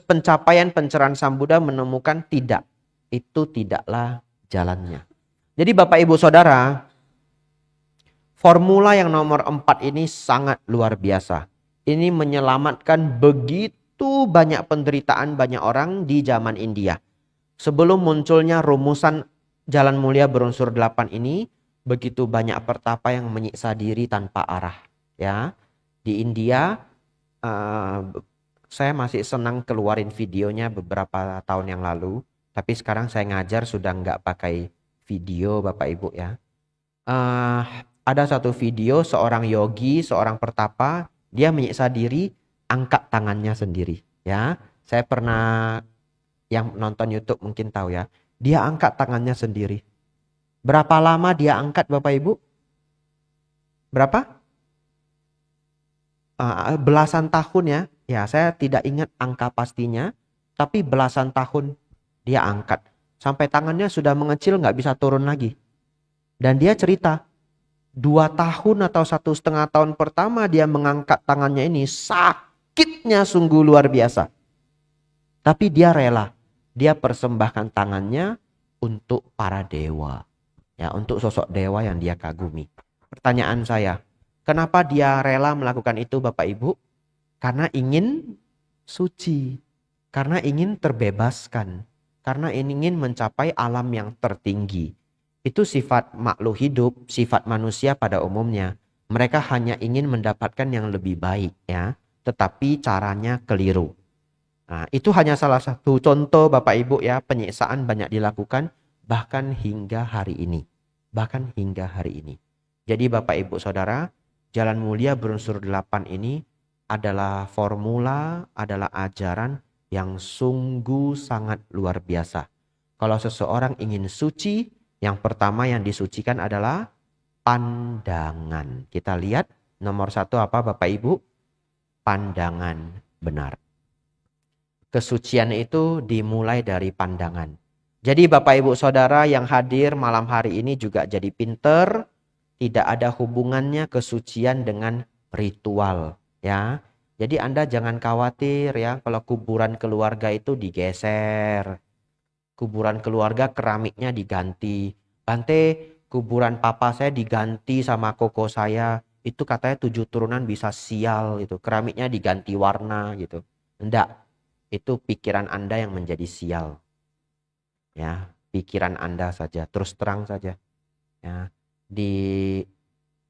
pencapaian pencerahan Sang Buddha menemukan tidak. Itu tidaklah jalannya. Jadi Bapak Ibu Saudara, formula yang nomor 4 ini sangat luar biasa. Ini menyelamatkan begitu banyak penderitaan banyak orang di zaman India. Sebelum munculnya rumusan jalan mulia berunsur 8 ini, begitu banyak pertapa yang menyiksa diri tanpa arah. Ya, di India saya masih senang keluarin videonya beberapa tahun yang lalu. Tapi sekarang saya ngajar sudah nggak pakai video Bapak Ibu ya. Ada satu video seorang yogi, seorang pertapa, dia menyiksa diri, angkat tangannya sendiri. Ya, saya pernah, yang nonton YouTube mungkin tahu ya. Dia angkat tangannya sendiri. Berapa lama dia angkat Bapak Ibu? Berapa? Belasan tahun ya. Ya, saya tidak ingat angka pastinya. Tapi belasan tahun dia angkat. Sampai tangannya sudah mengecil, nggak bisa turun lagi. Dan dia cerita, 2 tahun atau 1,5 tahun pertama dia mengangkat tangannya ini, sakitnya sungguh luar biasa. Tapi dia rela. Dia persembahkan tangannya untuk para dewa. Ya, untuk sosok dewa yang dia kagumi. Pertanyaan saya, kenapa dia rela melakukan itu Bapak Ibu? Karena ingin suci. Karena ingin terbebaskan. Karena ingin mencapai alam yang tertinggi. Itu sifat makhluk hidup, sifat manusia pada umumnya. Mereka hanya ingin mendapatkan yang lebih baik ya. Tetapi caranya keliru. Nah, itu hanya salah satu contoh Bapak Ibu ya. Penyiksaan banyak dilakukan bahkan hingga hari ini. Bahkan hingga hari ini. Jadi Bapak Ibu Saudara, Jalan Mulia berunsur 8 ini adalah formula, adalah ajaran yang sungguh sangat luar biasa. Kalau seseorang ingin suci, yang pertama yang disucikan adalah pandangan. Kita lihat nomor 1 apa Bapak Ibu? Pandangan benar. Kesucian itu dimulai dari pandangan. Jadi Bapak Ibu Saudara yang hadir malam hari ini juga jadi pinter. Tidak ada hubungannya kesucian dengan ritual ya. Jadi Anda jangan khawatir ya kalau kuburan keluarga itu digeser. Kuburan keluarga keramiknya diganti. Bante, kuburan papa saya diganti sama koko saya. Itu katanya 7 turunan bisa sial gitu. Keramiknya diganti warna gitu. Enggak. Itu pikiran Anda yang menjadi sial. Ya, pikiran Anda saja, terus terang saja. Ya, di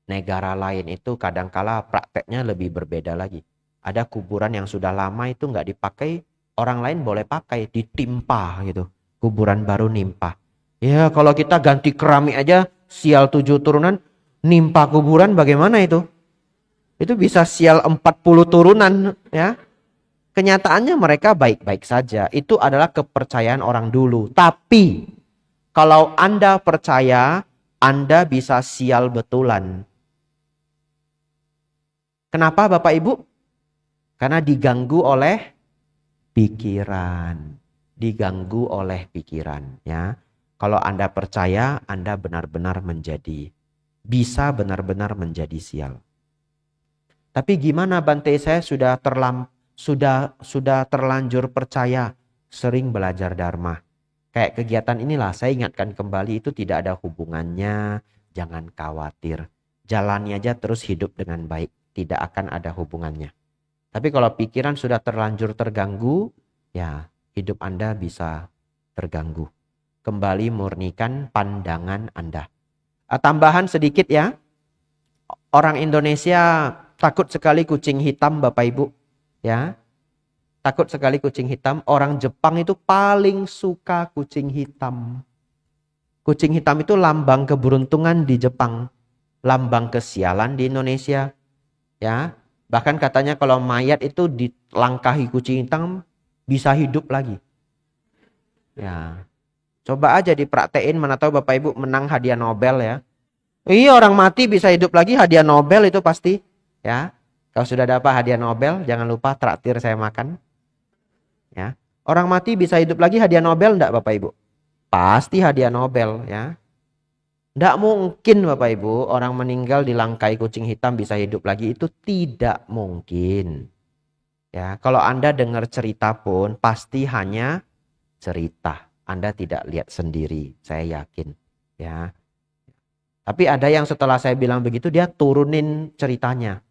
negara lain itu kadangkala prakteknya lebih berbeda lagi. Ada kuburan yang sudah lama itu nggak dipakai, orang lain boleh pakai, ditimpa gitu. Kuburan baru nimpa. Ya, kalau kita ganti keramik aja, sial 7 turunan, nimpa kuburan bagaimana itu? Itu bisa sial 40 turunan ya. Kenyataannya mereka baik-baik saja. Itu adalah kepercayaan orang dulu. Tapi kalau Anda percaya, Anda bisa sial betulan. Kenapa Bapak Ibu? Karena diganggu oleh pikiran. Diganggu oleh pikiran ya. Kalau Anda percaya, Anda benar-benar bisa benar-benar menjadi sial. Tapi gimana Bante, saya sudah terlanjur percaya, sering belajar dharma. Kayak kegiatan inilah saya ingatkan kembali, itu tidak ada hubungannya, jangan khawatir. Jalani aja terus hidup dengan baik, tidak akan ada hubungannya. Tapi kalau pikiran sudah terlanjur terganggu, ya hidup Anda bisa terganggu. Kembali murnikan pandangan Anda. Tambahan sedikit ya, orang Indonesia takut sekali kucing hitam Bapak Ibu. Ya, takut sekali kucing hitam. Orang Jepang itu paling suka kucing hitam. Kucing hitam itu lambang keberuntungan di Jepang, lambang kesialan di Indonesia. Ya, bahkan katanya kalau mayat itu dilangkahi kucing hitam bisa hidup lagi. Ya, coba aja dipraktein, mana tahu Bapak Ibu menang hadiah Nobel ya. Iya, orang mati bisa hidup lagi, hadiah Nobel itu pasti. Ya. Kalau sudah dapat hadiah Nobel, jangan lupa traktir saya makan. Ya. Orang mati bisa hidup lagi, hadiah Nobel enggak Bapak Ibu? Pasti hadiah Nobel ya. Enggak mungkin Bapak Ibu, orang meninggal dilangkai kucing hitam bisa hidup lagi, itu tidak mungkin. Ya, kalau Anda dengar cerita pun pasti hanya cerita. Anda tidak lihat sendiri, saya yakin. Ya. Tapi ada yang setelah saya bilang begitu dia turunin ceritanya.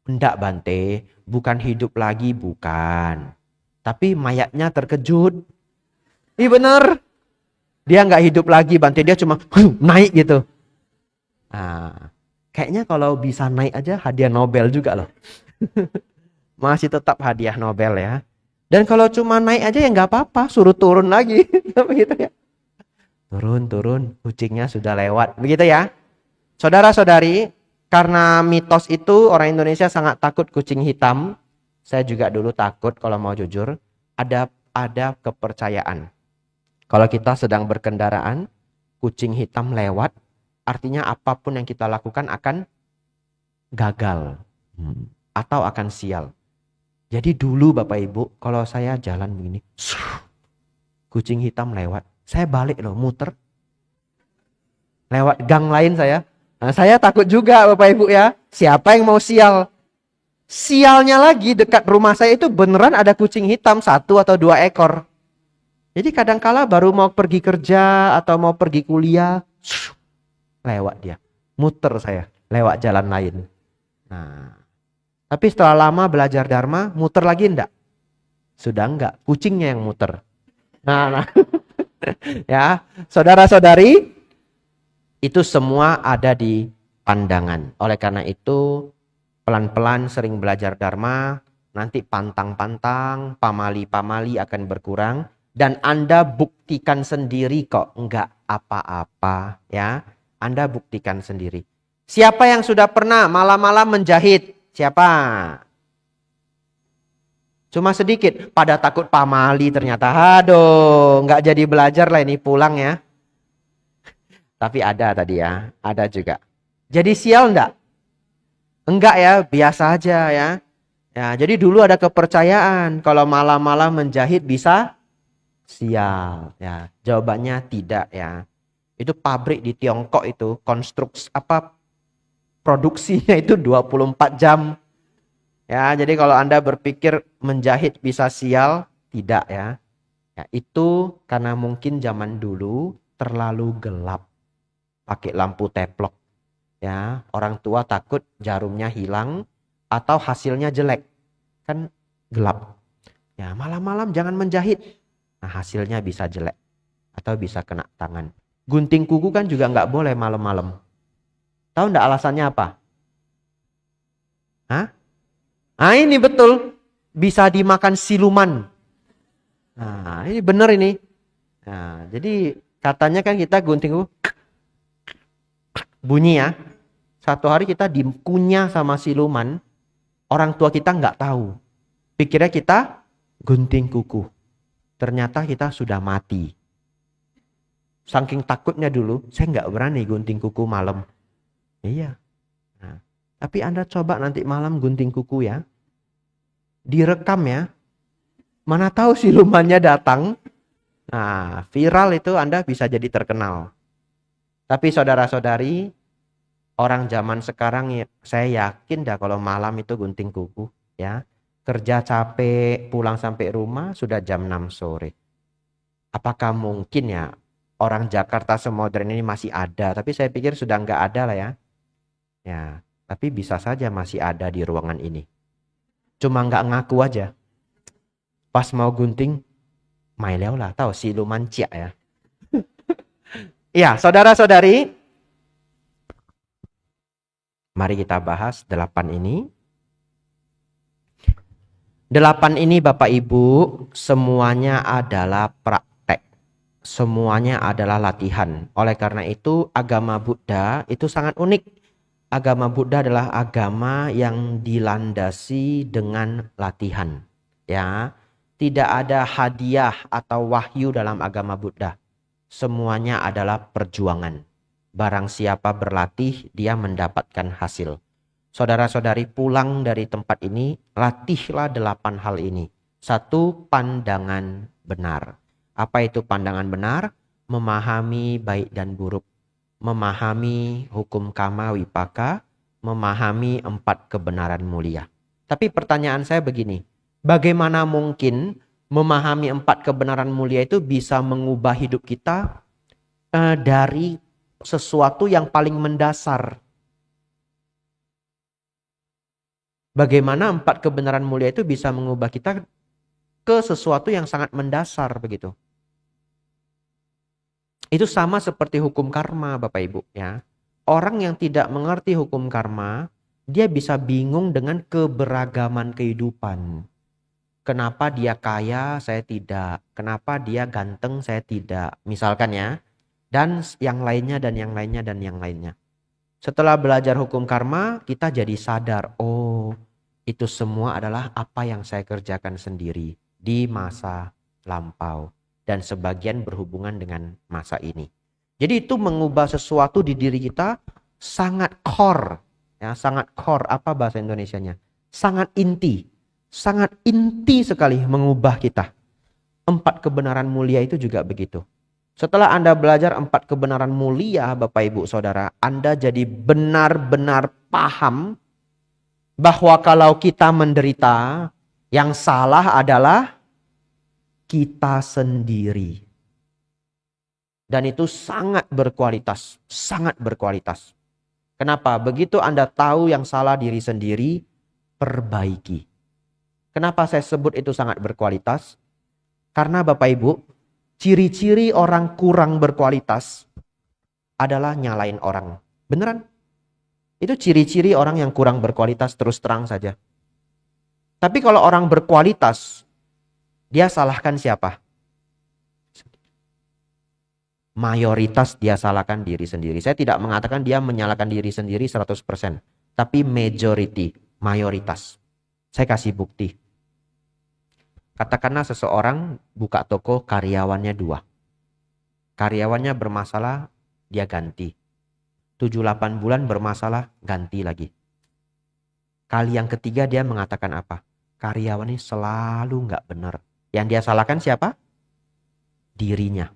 Enggak Bante, bukan hidup lagi, bukan. Tapi mayatnya terkejut. Iya bener. Dia nggak hidup lagi Bante, dia cuma naik gitu. Nah, kayaknya kalau bisa naik aja hadiah Nobel juga loh. Masih tetap hadiah Nobel ya. Dan kalau cuma naik aja ya nggak apa-apa, suruh turun lagi. Begitu ya. Turun, kucingnya sudah lewat. Begitu ya. Saudara-saudari, karena mitos itu orang Indonesia sangat takut kucing hitam. Saya juga dulu takut kalau mau jujur. Ada kepercayaan. Kalau kita sedang berkendaraan, kucing hitam lewat, artinya apapun yang kita lakukan akan gagal. Atau akan sial. Jadi dulu Bapak Ibu, kalau saya jalan begini, kucing hitam lewat. Saya balik loh, muter. Lewat gang lain saya. Nah, saya takut juga Bapak Ibu ya. Siapa yang mau sial? Sialnya lagi dekat rumah saya itu beneran ada kucing hitam 1 atau 2 ekor. Jadi kadangkala baru mau pergi kerja atau mau pergi kuliah, lewat dia. Muter saya, lewat jalan lain. Nah, tapi setelah lama belajar Dharma, muter lagi enggak? Sudah enggak, kucingnya yang muter. Nah. Ya, saudara-saudari, itu semua ada di pandangan. Oleh karena itu, pelan-pelan sering belajar Dharma, nanti pantang-pantang, pamali-pamali akan berkurang. Dan Anda buktikan sendiri kok, enggak apa-apa ya. Anda buktikan sendiri. Siapa yang sudah pernah malam-malam menjahit? Siapa? Cuma sedikit, pada takut pamali ternyata. Aduh, enggak jadi belajar lah ini, pulang ya. Tapi ada tadi ya, ada juga. Jadi sial enggak? Enggak ya, biasa aja ya. Ya, jadi dulu ada kepercayaan kalau malam-malam menjahit bisa sial. Ya, jawabannya tidak ya. Itu pabrik di Tiongkok itu produksinya itu 24 jam. Ya, jadi kalau Anda berpikir menjahit bisa sial, tidak ya. Ya, itu karena mungkin zaman dulu terlalu gelap. Pakai lampu teplok. Ya, orang tua takut jarumnya hilang atau hasilnya jelek. Kan gelap. Ya, malam-malam jangan menjahit. Nah, hasilnya bisa jelek atau bisa kena tangan. Gunting kuku kan juga nggak boleh malam-malam. Tahu nggak alasannya apa? Hah? Ah, ini betul. Bisa dimakan siluman. Nah, ini benar ini. Nah, jadi katanya kan kita gunting kuku bunyi ya. Satu hari kita dikunyah sama siluman. Orang tua kita nggak tahu. Pikirnya kita gunting kuku. Ternyata kita sudah mati. Saking takutnya dulu, saya nggak berani gunting kuku malam. Iya. Nah, tapi Anda coba nanti malam gunting kuku ya. Direkam ya. Mana tahu silumannya datang. Nah, viral itu Anda bisa jadi terkenal. Tapi saudara-saudari, orang zaman sekarang ya, saya yakin dah kalau malam itu gunting kuku ya. Kerja capek, pulang sampai rumah sudah jam 6 sore. Apakah mungkin ya orang Jakarta semodern ini masih ada? Tapi saya pikir sudah nggak ada lah ya. Ya, tapi bisa saja masih ada di ruangan ini. Cuma nggak ngaku aja. Pas mau gunting, maileo lah, tahu siluman cia ya. Ya, saudara-saudari, mari kita bahas 8 ini. 8 ini Bapak Ibu, semuanya adalah praktek. Semuanya adalah latihan. Oleh karena itu, agama Buddha itu sangat unik. Agama Buddha adalah agama yang dilandasi dengan latihan. Ya, tidak ada hadiah atau wahyu dalam agama Buddha. Semuanya adalah perjuangan. Barang siapa berlatih, dia mendapatkan hasil. Saudara-saudari pulang dari tempat ini, latihlah 8 hal ini. 1, pandangan benar. Apa itu pandangan benar? Memahami baik dan buruk. Memahami hukum kama wipaka. Memahami 4 kebenaran mulia. Tapi pertanyaan saya begini. Bagaimana mungkin memahami 4 kebenaran mulia itu bisa mengubah hidup kita dari sesuatu yang paling mendasar? Bagaimana 4 kebenaran mulia itu bisa mengubah kita ke sesuatu yang sangat mendasar begitu? Itu sama seperti hukum karma Bapak Ibu ya. Orang yang tidak mengerti hukum karma, dia bisa bingung dengan keberagaman kehidupan. Kenapa dia kaya, saya tidak. Kenapa dia ganteng, saya tidak. Misalkan ya. Dan yang lainnya, dan yang lainnya, dan yang lainnya. Setelah belajar hukum karma, kita jadi sadar, oh, itu semua adalah apa yang saya kerjakan sendiri di masa lampau. Dan sebagian berhubungan dengan masa ini. Jadi itu mengubah sesuatu di diri kita sangat core. Ya, sangat core, apa bahasa Indonesianya? Sangat inti. Sangat inti sekali mengubah kita. 4 kebenaran mulia itu juga begitu. Setelah Anda belajar 4 kebenaran mulia, Bapak Ibu Saudara, Anda jadi benar-benar paham bahwa kalau kita menderita, yang salah adalah kita sendiri. Dan itu sangat berkualitas, sangat berkualitas. Kenapa? Begitu Anda tahu yang salah diri sendiri, perbaiki. Kenapa saya sebut itu sangat berkualitas? Karena Bapak Ibu, ciri-ciri orang kurang berkualitas adalah nyalain orang. Beneran? Itu ciri-ciri orang yang kurang berkualitas, terus terang saja. Tapi kalau orang berkualitas, dia salahkan siapa? Mayoritas dia salahkan diri sendiri. Saya tidak mengatakan dia menyalahkan diri sendiri 100%. Tapi majority, mayoritas. Saya kasih bukti. Katakanlah seseorang buka toko, karyawannya 2. Karyawannya bermasalah, dia ganti. 7-8 bulan bermasalah, ganti lagi. Kali yang ketiga dia mengatakan apa? Karyawan ini selalu nggak benar. Yang dia salahkan siapa? Dirinya.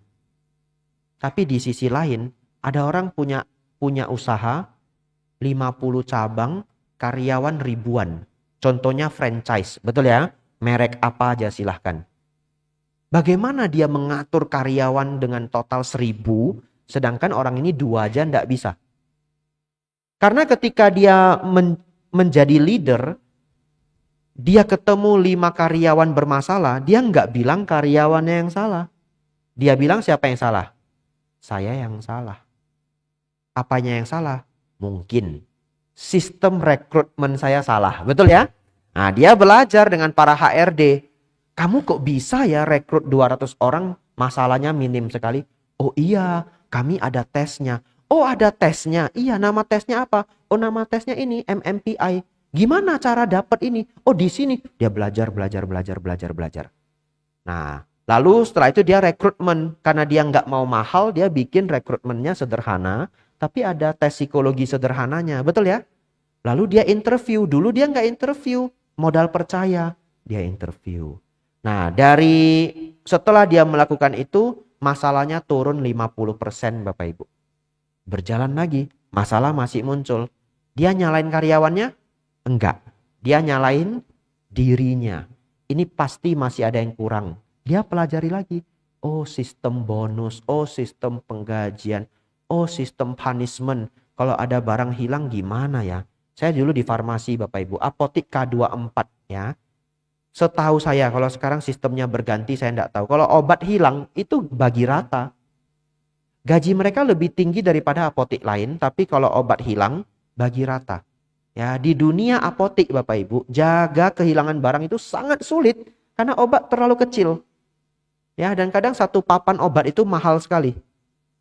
Tapi di sisi lain, ada orang punya usaha 50 cabang, karyawan ribuan. Contohnya franchise, betul ya? Merek apa aja silahkan. Bagaimana dia mengatur karyawan dengan total 1000, sedangkan orang ini 2 aja nggak bisa. Karena ketika dia menjadi leader, dia ketemu 5 karyawan bermasalah, dia nggak bilang karyawannya yang salah. Dia bilang siapa yang salah? Saya yang salah. Apanya yang salah? Mungkin sistem rekrutmen saya salah. Betul ya? Nah, dia belajar dengan para HRD. Kamu kok bisa ya rekrut 200 orang, masalahnya minim sekali? Oh iya, kami ada tesnya. Oh ada tesnya. Iya, nama tesnya apa? Oh nama tesnya ini MMPI. Gimana cara dapat ini? Oh di sini. Dia belajar. Nah, lalu setelah itu dia rekrutmen. Karena dia nggak mau mahal, dia bikin rekrutmennya sederhana. Tapi ada tes psikologi sederhananya. Betul ya? Lalu dia interview. Dulu dia nggak interview. Modal percaya. Dia interview. Nah, setelah dia melakukan itu, masalahnya turun 50% Bapak Ibu. Berjalan lagi. Masalah masih muncul. Dia nyalain karyawannya? Enggak. Dia nyalain dirinya. Ini pasti masih ada yang kurang. Dia pelajari lagi. Oh sistem bonus. Oh sistem penggajian. Oh sistem punishment. Kalau ada barang hilang gimana ya? Saya dulu di farmasi Bapak Ibu. Apotik K24 ya. Setahu saya kalau sekarang sistemnya berganti saya enggak tahu. Kalau obat hilang itu bagi rata. Gaji mereka lebih tinggi daripada apotik lain. Tapi kalau obat hilang bagi rata. Ya, di dunia apotik Bapak Ibu, jaga kehilangan barang itu sangat sulit karena obat terlalu kecil. Ya, dan kadang satu papan obat itu mahal sekali.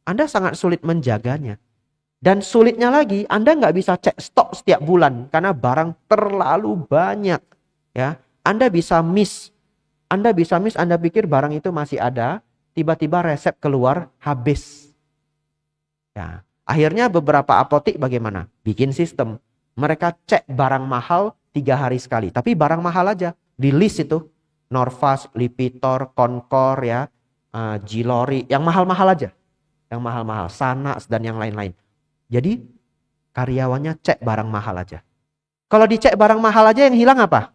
Anda sangat sulit menjaganya. Dan sulitnya lagi, Anda nggak bisa cek stok setiap bulan karena barang terlalu banyak. Ya, Anda bisa miss. Anda pikir barang itu masih ada, tiba-tiba resep keluar habis. Ya, akhirnya beberapa apotik bagaimana? Bikin sistem. Mereka cek barang mahal 3 hari sekali. Tapi barang mahal aja. Di list itu. Norvas, Lipitor, Concor, ya, Gilori. Yang mahal-mahal aja. Yang mahal-mahal. Sanax dan yang lain-lain. Jadi karyawannya cek barang mahal aja. Kalau dicek barang mahal aja yang hilang apa?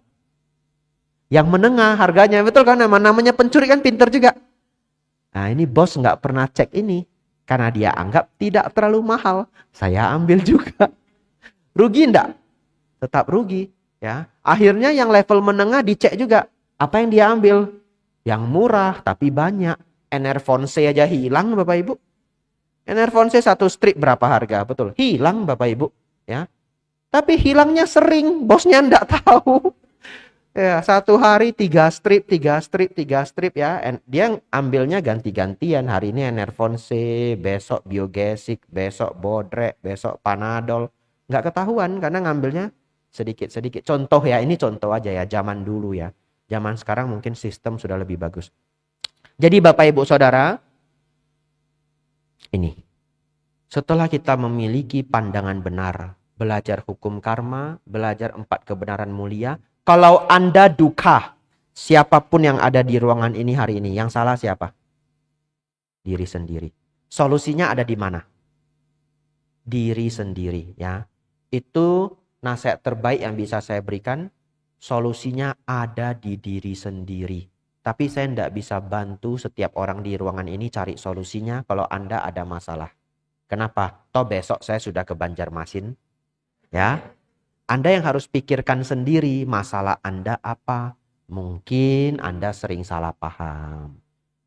Yang menengah harganya. Betul kan? Namanya pencuri kan pinter juga. Nah ini bos nggak pernah cek ini. Karena dia anggap tidak terlalu mahal. Saya ambil juga. Rugi enggak? Tetap rugi. Ya. Akhirnya yang level menengah dicek juga. Apa yang dia ambil? Yang murah tapi banyak. Enervonse aja hilang Bapak Ibu. Enervonse 1 strip berapa harga? Betul. Hilang Bapak Ibu. Ya. Tapi hilangnya sering. Bosnya enggak tahu. Ya, satu hari 3 strip, 3 strip, 3 strip ya. Dia ambilnya ganti-gantian. Hari ini Enervon C, besok Biogesic, besok Bodrek, besok Panadol. Nggak ketahuan karena ngambilnya sedikit-sedikit. Contoh ya, ini contoh aja ya, zaman dulu ya. Zaman sekarang mungkin sistem sudah lebih bagus. Jadi Bapak Ibu Saudara, ini. Setelah kita memiliki pandangan benar, belajar hukum karma, belajar 4 kebenaran mulia, kalau Anda duka, siapapun yang ada di ruangan ini hari ini, yang salah siapa? Diri sendiri. Solusinya ada di mana? Diri sendiri ya. Itu nasihat terbaik yang bisa saya berikan. Solusinya ada di diri sendiri. Tapi saya tidak bisa bantu setiap orang di ruangan ini cari solusinya kalau Anda ada masalah. Kenapa? Toh besok saya sudah ke Banjarmasin. Ya. Anda yang harus pikirkan sendiri masalah Anda apa. Mungkin Anda sering salah paham.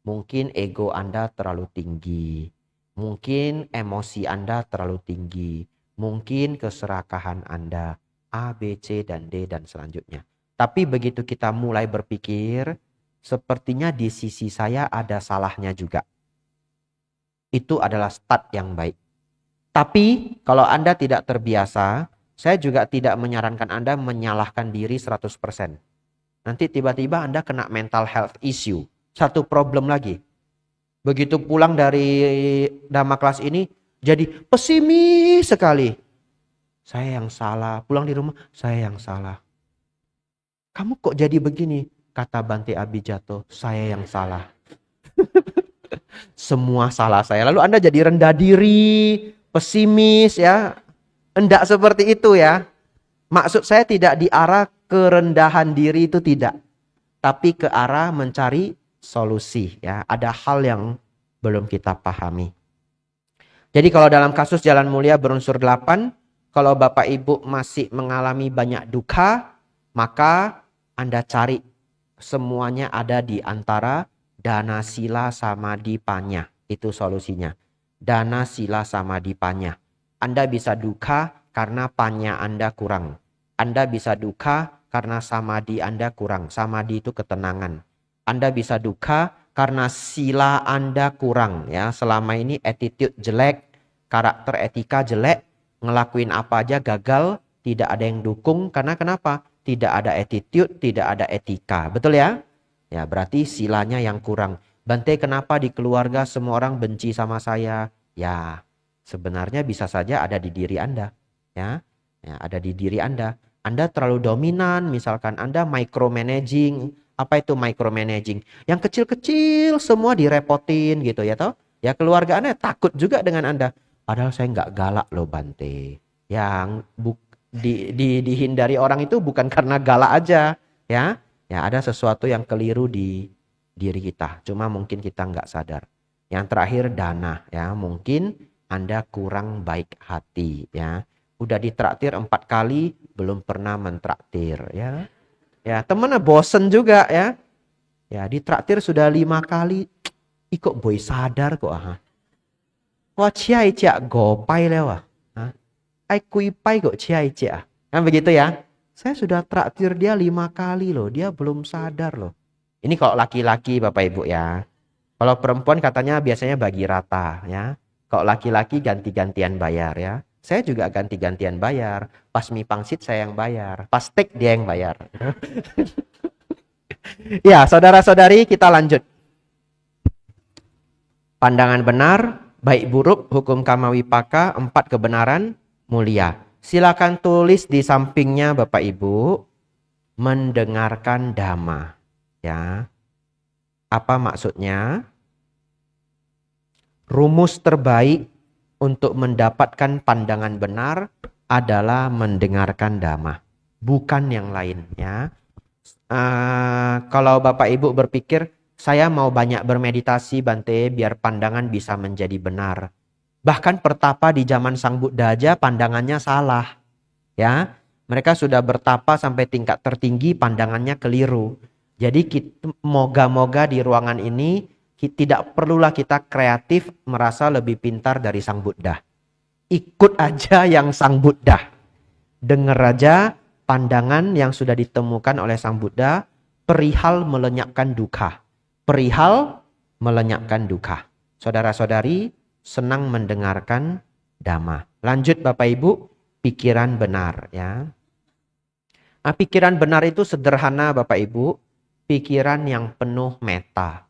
Mungkin ego Anda terlalu tinggi. Mungkin emosi Anda terlalu tinggi. Mungkin keserakahan Anda. A, B, C, dan D, dan selanjutnya. Tapi begitu kita mulai berpikir, sepertinya di sisi saya ada salahnya juga. Itu adalah start yang baik. Tapi kalau Anda tidak terbiasa, saya juga tidak menyarankan Anda menyalahkan diri 100%. Nanti tiba-tiba Anda kena mental health issue. Satu problem lagi. Begitu pulang dari Dhamma kelas ini, jadi pesimis sekali. Saya yang salah. Pulang di rumah, saya yang salah. Kamu kok jadi begini? Kata Bante Abijato, saya yang salah. Semua salah saya. Lalu Anda jadi rendah diri, pesimis ya. Enggak seperti itu ya. Maksud saya tidak di arah kerendahan diri itu tidak. Tapi ke arah mencari solusi ya. Ada hal yang belum kita pahami. Jadi kalau dalam kasus Jalan Mulia berunsur 8, kalau Bapak Ibu masih mengalami banyak duka, maka Anda cari semuanya ada di antara dana sila samadhi panya. Itu solusinya. Dana sila samadhi panya. Anda bisa duka karena panya Anda kurang. Anda bisa duka karena samadhi Anda kurang. Samadhi itu ketenangan. Anda bisa duka karena sila Anda kurang. Ya, selama ini attitude jelek, karakter etika jelek, ngelakuin apa aja gagal, tidak ada yang dukung. Karena kenapa? Tidak ada attitude, tidak ada etika. Betul ya? Ya, berarti silanya yang kurang. Bante, kenapa di keluarga semua orang benci sama saya? Ya, sebenarnya bisa saja ada di diri Anda. Ya, ada di diri Anda. Anda terlalu dominan, misalkan Anda micromanaging. Apa itu micromanaging? Yang kecil-kecil semua direpotin gitu ya toh? Ya keluarga Anda takut juga dengan Anda. Padahal saya nggak galak loh Bante. Yang dihindari orang itu bukan karena galak aja. Ya, ada sesuatu yang keliru di diri kita. Cuma mungkin kita nggak sadar. Yang terakhir dana ya. Mungkin Anda kurang baik hati ya. Udah ditraktir 4 kali belum pernah mentraktir ya. Ya, temennya bosen juga ya. Ya, ditraktir sudah 5 kali. Ikut boy sadar kok ah. Wah, ciai cia gopai lewah. Ai kui pai kok ciai cia. Kan begitu ya. Saya sudah traktir dia 5 kali loh. Dia belum sadar loh. Ini kalau laki-laki Bapak Ibu ya. Kalau perempuan katanya biasanya bagi rata ya. Kalau laki-laki ganti-gantian bayar ya. Saya juga ganti-gantian bayar. Pas mie pangsit saya yang bayar. Pas steak dia yang bayar. Ya, saudara-saudari kita lanjut. Pandangan benar, baik buruk, hukum kama wipaka, 4 kebenaran mulia. Silakan tulis di sampingnya Bapak Ibu. Mendengarkan dhamma. Ya. Apa maksudnya? Rumus terbaik untuk mendapatkan pandangan benar adalah mendengarkan dhamma, bukan yang lain ya. Kalau Bapak Ibu berpikir saya mau banyak bermeditasi Bante biar pandangan bisa menjadi benar. Bahkan pertapa di zaman Sang Buddha aja pandangannya salah. Ya, mereka sudah bertapa sampai tingkat tertinggi pandangannya keliru. Jadi moga-moga di ruangan ini tidak perlulah kita kreatif merasa lebih pintar dari Sang Buddha. Ikut aja yang Sang Buddha. Dengar aja pandangan yang sudah ditemukan oleh Sang Buddha perihal melenyapkan duka. Perihal melenyapkan duka. Saudara-saudari senang mendengarkan Dhamma. Lanjut Bapak Ibu, pikiran benar ya. Nah, pikiran benar itu sederhana Bapak Ibu, pikiran yang penuh metta.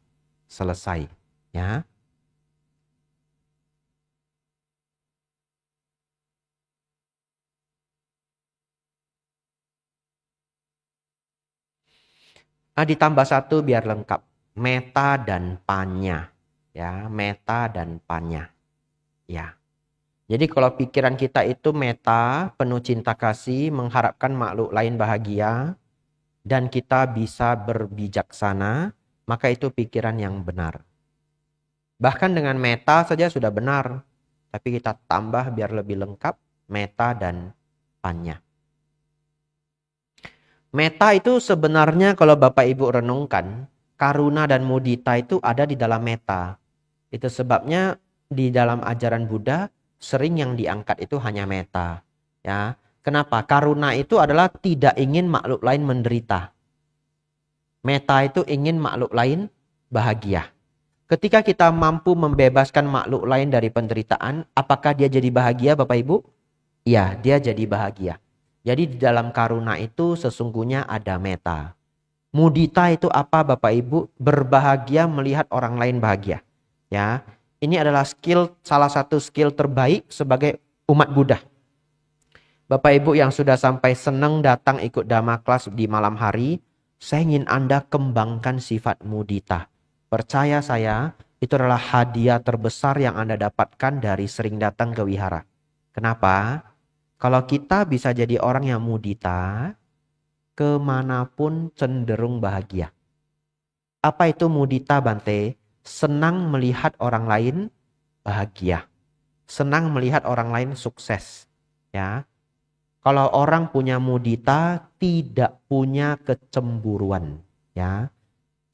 Selesai ya. Nah, ditambah satu biar lengkap. Metta dan panya. Ya, metta dan panya. Ya. Jadi kalau pikiran kita itu metta, penuh cinta kasih, mengharapkan makhluk lain bahagia, dan kita bisa berbijaksana, maka itu pikiran yang benar. Bahkan dengan metta saja sudah benar. Tapi kita tambah biar lebih lengkap, metta dan panya. Metta itu sebenarnya kalau Bapak Ibu renungkan, karuna dan mudita itu ada di dalam metta. Itu sebabnya di dalam ajaran Buddha sering yang diangkat itu hanya metta. Ya, kenapa? Karuna itu adalah tidak ingin makhluk lain menderita. Metta itu ingin makhluk lain bahagia. Ketika kita mampu membebaskan makhluk lain dari penderitaan, apakah dia jadi bahagia Bapak Ibu? Iya, dia jadi bahagia. Jadi di dalam karuna itu sesungguhnya ada metta. Mudita itu apa Bapak Ibu? Berbahagia melihat orang lain bahagia. Ya, ini adalah salah satu skill terbaik sebagai umat Buddha. Bapak Ibu yang sudah sampai senang datang ikut Dhamma kelas di malam hari, saya ingin Anda kembangkan sifat mudita. Percaya saya, itu adalah hadiah terbesar yang Anda dapatkan dari sering datang ke wihara. Kenapa? Kalau kita bisa jadi orang yang mudita, kemanapun cenderung bahagia. Apa itu mudita Bante? Senang melihat orang lain bahagia. Senang melihat orang lain sukses. Ya. Kalau orang punya mudita, tidak punya kecemburuan. Ya.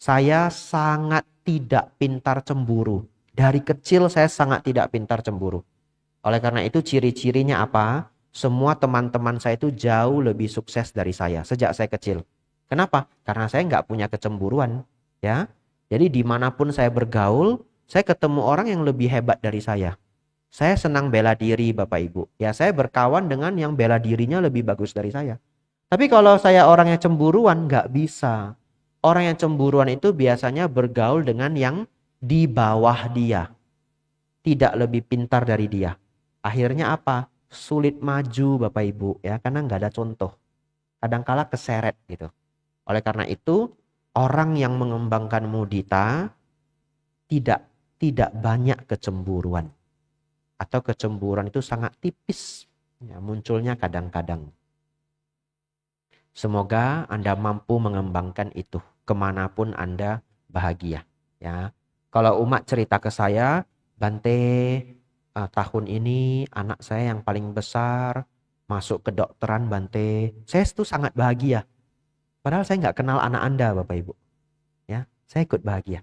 Saya sangat tidak pintar cemburu. Dari kecil saya sangat tidak pintar cemburu. Oleh karena itu ciri-cirinya apa? Semua teman-teman saya itu jauh lebih sukses dari saya sejak saya kecil. Kenapa? Karena saya nggak punya kecemburuan. Ya, jadi dimanapun saya bergaul, saya ketemu orang yang lebih hebat dari saya. Saya senang bela diri Bapak Ibu. Ya, saya berkawan dengan yang bela dirinya lebih bagus dari saya. Tapi kalau saya orang yang cemburuan, nggak bisa. Orang yang cemburuan itu biasanya bergaul dengan yang di bawah dia. Tidak lebih pintar dari dia. Akhirnya apa? Sulit maju Bapak Ibu ya, karena nggak ada contoh. Kadangkala keseret gitu. Oleh karena itu, orang yang mengembangkan mudita tidak banyak kecemburuan. Atau kecemburuan itu sangat tipis. Ya, munculnya kadang-kadang. Semoga Anda mampu mengembangkan itu kemanapun Anda bahagia. Ya, kalau umat cerita ke saya, Bante, tahun ini anak saya yang paling besar masuk kedokteran Bante. Saya itu sangat bahagia. Padahal saya nggak kenal anak Anda Bapak Ibu. Ya, saya ikut bahagia.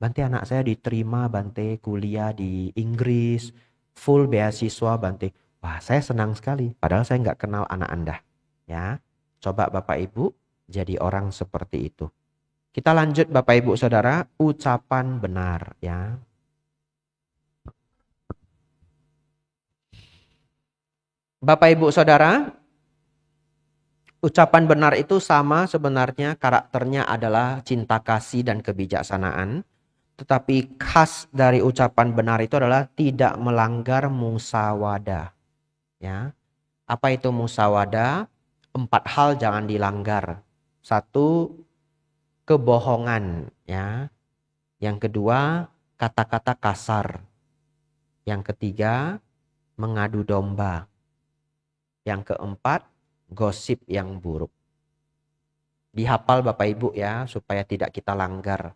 Bante anak saya diterima Bante kuliah di Inggris, full beasiswa Bante. Wah, saya senang sekali. Padahal saya nggak kenal anak Anda. Ya, coba Bapak Ibu jadi orang seperti itu. Kita lanjut Bapak Ibu Saudara, ucapan benar ya. Bapak Ibu Saudara, ucapan benar itu sama sebenarnya karakternya adalah cinta kasih dan kebijaksanaan. Tetapi khas dari ucapan benar itu adalah tidak melanggar musawada. Ya. Apa itu musawada? 4 hal jangan dilanggar. 1, kebohongan. Ya. Yang kedua, kata-kata kasar. Yang ketiga, mengadu domba. Yang keempat, gosip yang buruk. Dihafal Bapak Ibu ya, supaya tidak kita langgar.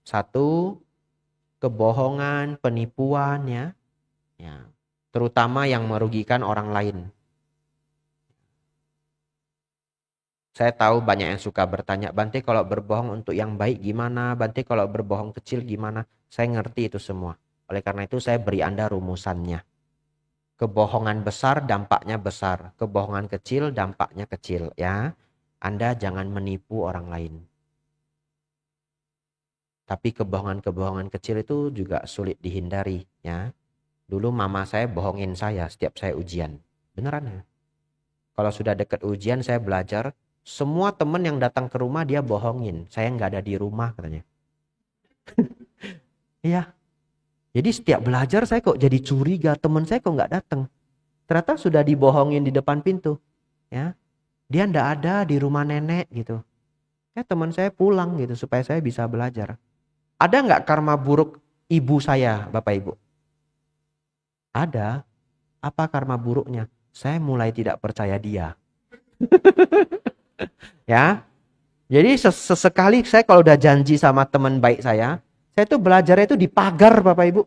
1, kebohongan, penipuan ya. Ya. Terutama yang merugikan orang lain. Saya tahu banyak yang suka bertanya, Bante kalau berbohong untuk yang baik gimana? Bante kalau berbohong kecil gimana? Saya ngerti itu semua. Oleh karena itu saya beri Anda rumusannya. Kebohongan besar dampaknya besar. Kebohongan kecil dampaknya kecil ya. Anda jangan menipu orang lain. Tapi kebohongan-kebohongan kecil itu juga sulit dihindari ya. Dulu mama saya bohongin saya setiap saya ujian. Beneran ya. Kalau sudah dekat ujian saya belajar. Semua teman yang datang ke rumah dia bohongin. Saya nggak ada di rumah katanya. Iya. Jadi setiap belajar saya kok jadi curiga. Teman saya kok nggak datang. Ternyata sudah dibohongin di depan pintu. Ya, dia nggak ada di rumah nenek gitu. Ya teman saya pulang gitu supaya saya bisa belajar. Ada nggak karma buruk ibu saya, Bapak Ibu? Ada. Apa karma buruknya? Saya mulai tidak percaya dia. Ya. Jadi sesekali saya kalau udah janji sama teman baik saya tuh belajarnya itu di pagar, Bapak Ibu.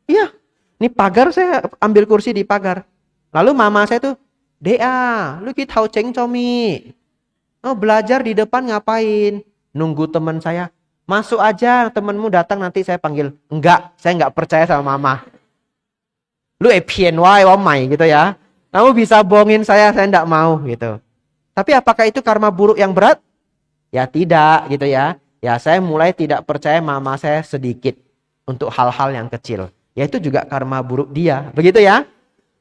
Iya. Ini pagar, saya ambil kursi di pagar. Lalu mama saya tuh, "Dea, lu kita tahu ceng comi. Oh, belajar di depan ngapain?" Nunggu teman saya. "Masuk aja, temanmu datang nanti saya panggil." "Enggak, saya enggak percaya sama mama." "Lu epien wai wamai," gitu ya. "Kamu bisa bohongin saya enggak mau," gitu. Tapi apakah itu karma buruk yang berat? Ya tidak gitu ya. Ya saya mulai tidak percaya mama saya sedikit untuk hal-hal yang kecil. Ya itu juga karma buruk dia. Begitu ya.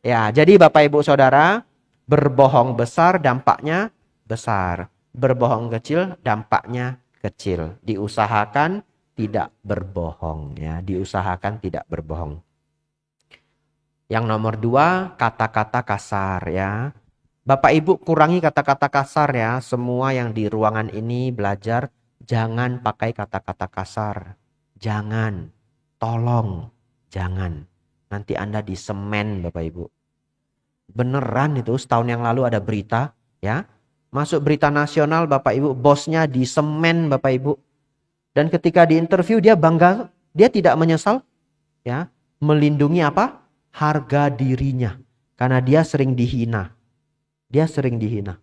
Ya, jadi Bapak Ibu Saudara, berbohong besar dampaknya besar. Berbohong kecil dampaknya kecil. Diusahakan tidak berbohong ya, diusahakan tidak berbohong. Yang nomor 2, kata-kata kasar ya. Bapak Ibu kurangi kata-kata kasar ya. Semua yang di ruangan ini belajar jangan pakai kata-kata kasar. Jangan. Tolong. Jangan. Nanti Anda disemen Bapak Ibu. Beneran itu, setahun yang lalu ada berita ya. Masuk berita nasional Bapak Ibu, bosnya disemen Bapak Ibu. Dan ketika diinterview dia bangga, dia tidak menyesal ya. Melindungi apa? Harga dirinya. Karena dia sering dihina. Dia sering dihina.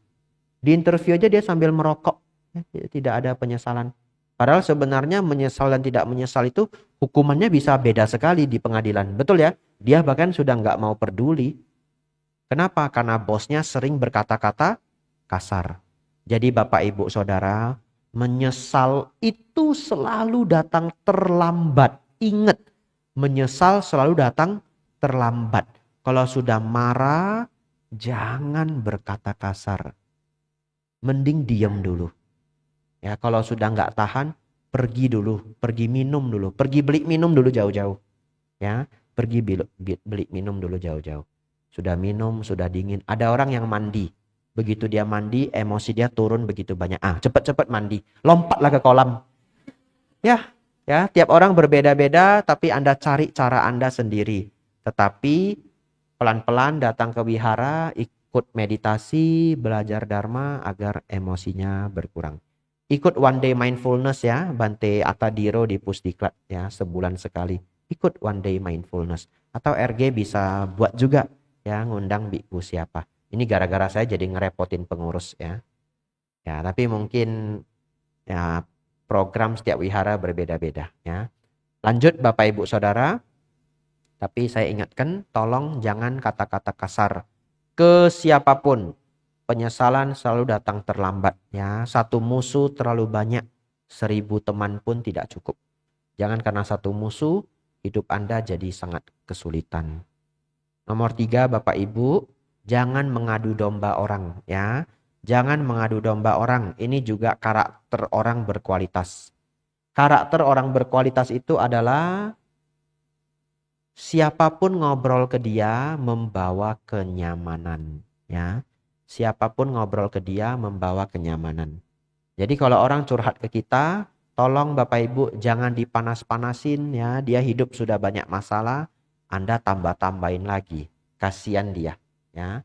Di interview aja dia sambil merokok. Ya, tidak ada penyesalan. Padahal sebenarnya menyesal dan tidak menyesal itu hukumannya bisa beda sekali di pengadilan. Betul ya? Dia bahkan sudah nggak mau peduli. Kenapa? Karena bosnya sering berkata-kata kasar. Jadi Bapak Ibu Saudara, menyesal itu selalu datang terlambat. Ingat, menyesal selalu datang terlambat. Kalau sudah marah, jangan berkata kasar. Mending diam dulu. Ya, kalau sudah nggak tahan, pergi dulu, pergi minum dulu, pergi beli minum dulu jauh-jauh. Ya, pergi beli minum dulu jauh-jauh. Sudah minum, sudah dingin. Ada orang yang mandi. Begitu dia mandi, emosi dia turun begitu banyak. Cepet-cepet mandi, lompatlah ke kolam. Ya, tiap orang berbeda-beda, tapi Anda cari cara Anda sendiri. Tetapi pelan-pelan datang ke wihara, ikut meditasi, belajar dharma agar emosinya berkurang. Ikut one day mindfulness ya, Bante Atadiro di Pusdiklat ya, sebulan sekali. Ikut one day mindfulness. Atau RG bisa buat juga ya, ngundang biku siapa. Ini gara-gara saya jadi ngerepotin pengurus ya. Ya, tapi mungkin ya program setiap wihara berbeda-beda ya. Lanjut Bapak Ibu Saudara. Tapi saya ingatkan, tolong jangan kata-kata kasar ke siapapun. Penyesalan selalu datang terlambat ya. Satu musuh terlalu banyak, 1000 teman pun tidak cukup. Jangan karena satu musuh hidup Anda jadi sangat kesulitan. Nomor 3 Bapak Ibu, jangan mengadu domba orang ya. Jangan mengadu domba orang. Ini juga karakter orang berkualitas. Karakter orang berkualitas itu adalah siapapun ngobrol ke dia membawa kenyamanan ya. Siapapun ngobrol ke dia membawa kenyamanan. Jadi kalau orang curhat ke kita, tolong Bapak Ibu jangan dipanas-panasin ya. Dia hidup sudah banyak masalah, Anda tambah-tambahin lagi. Kasihan dia ya.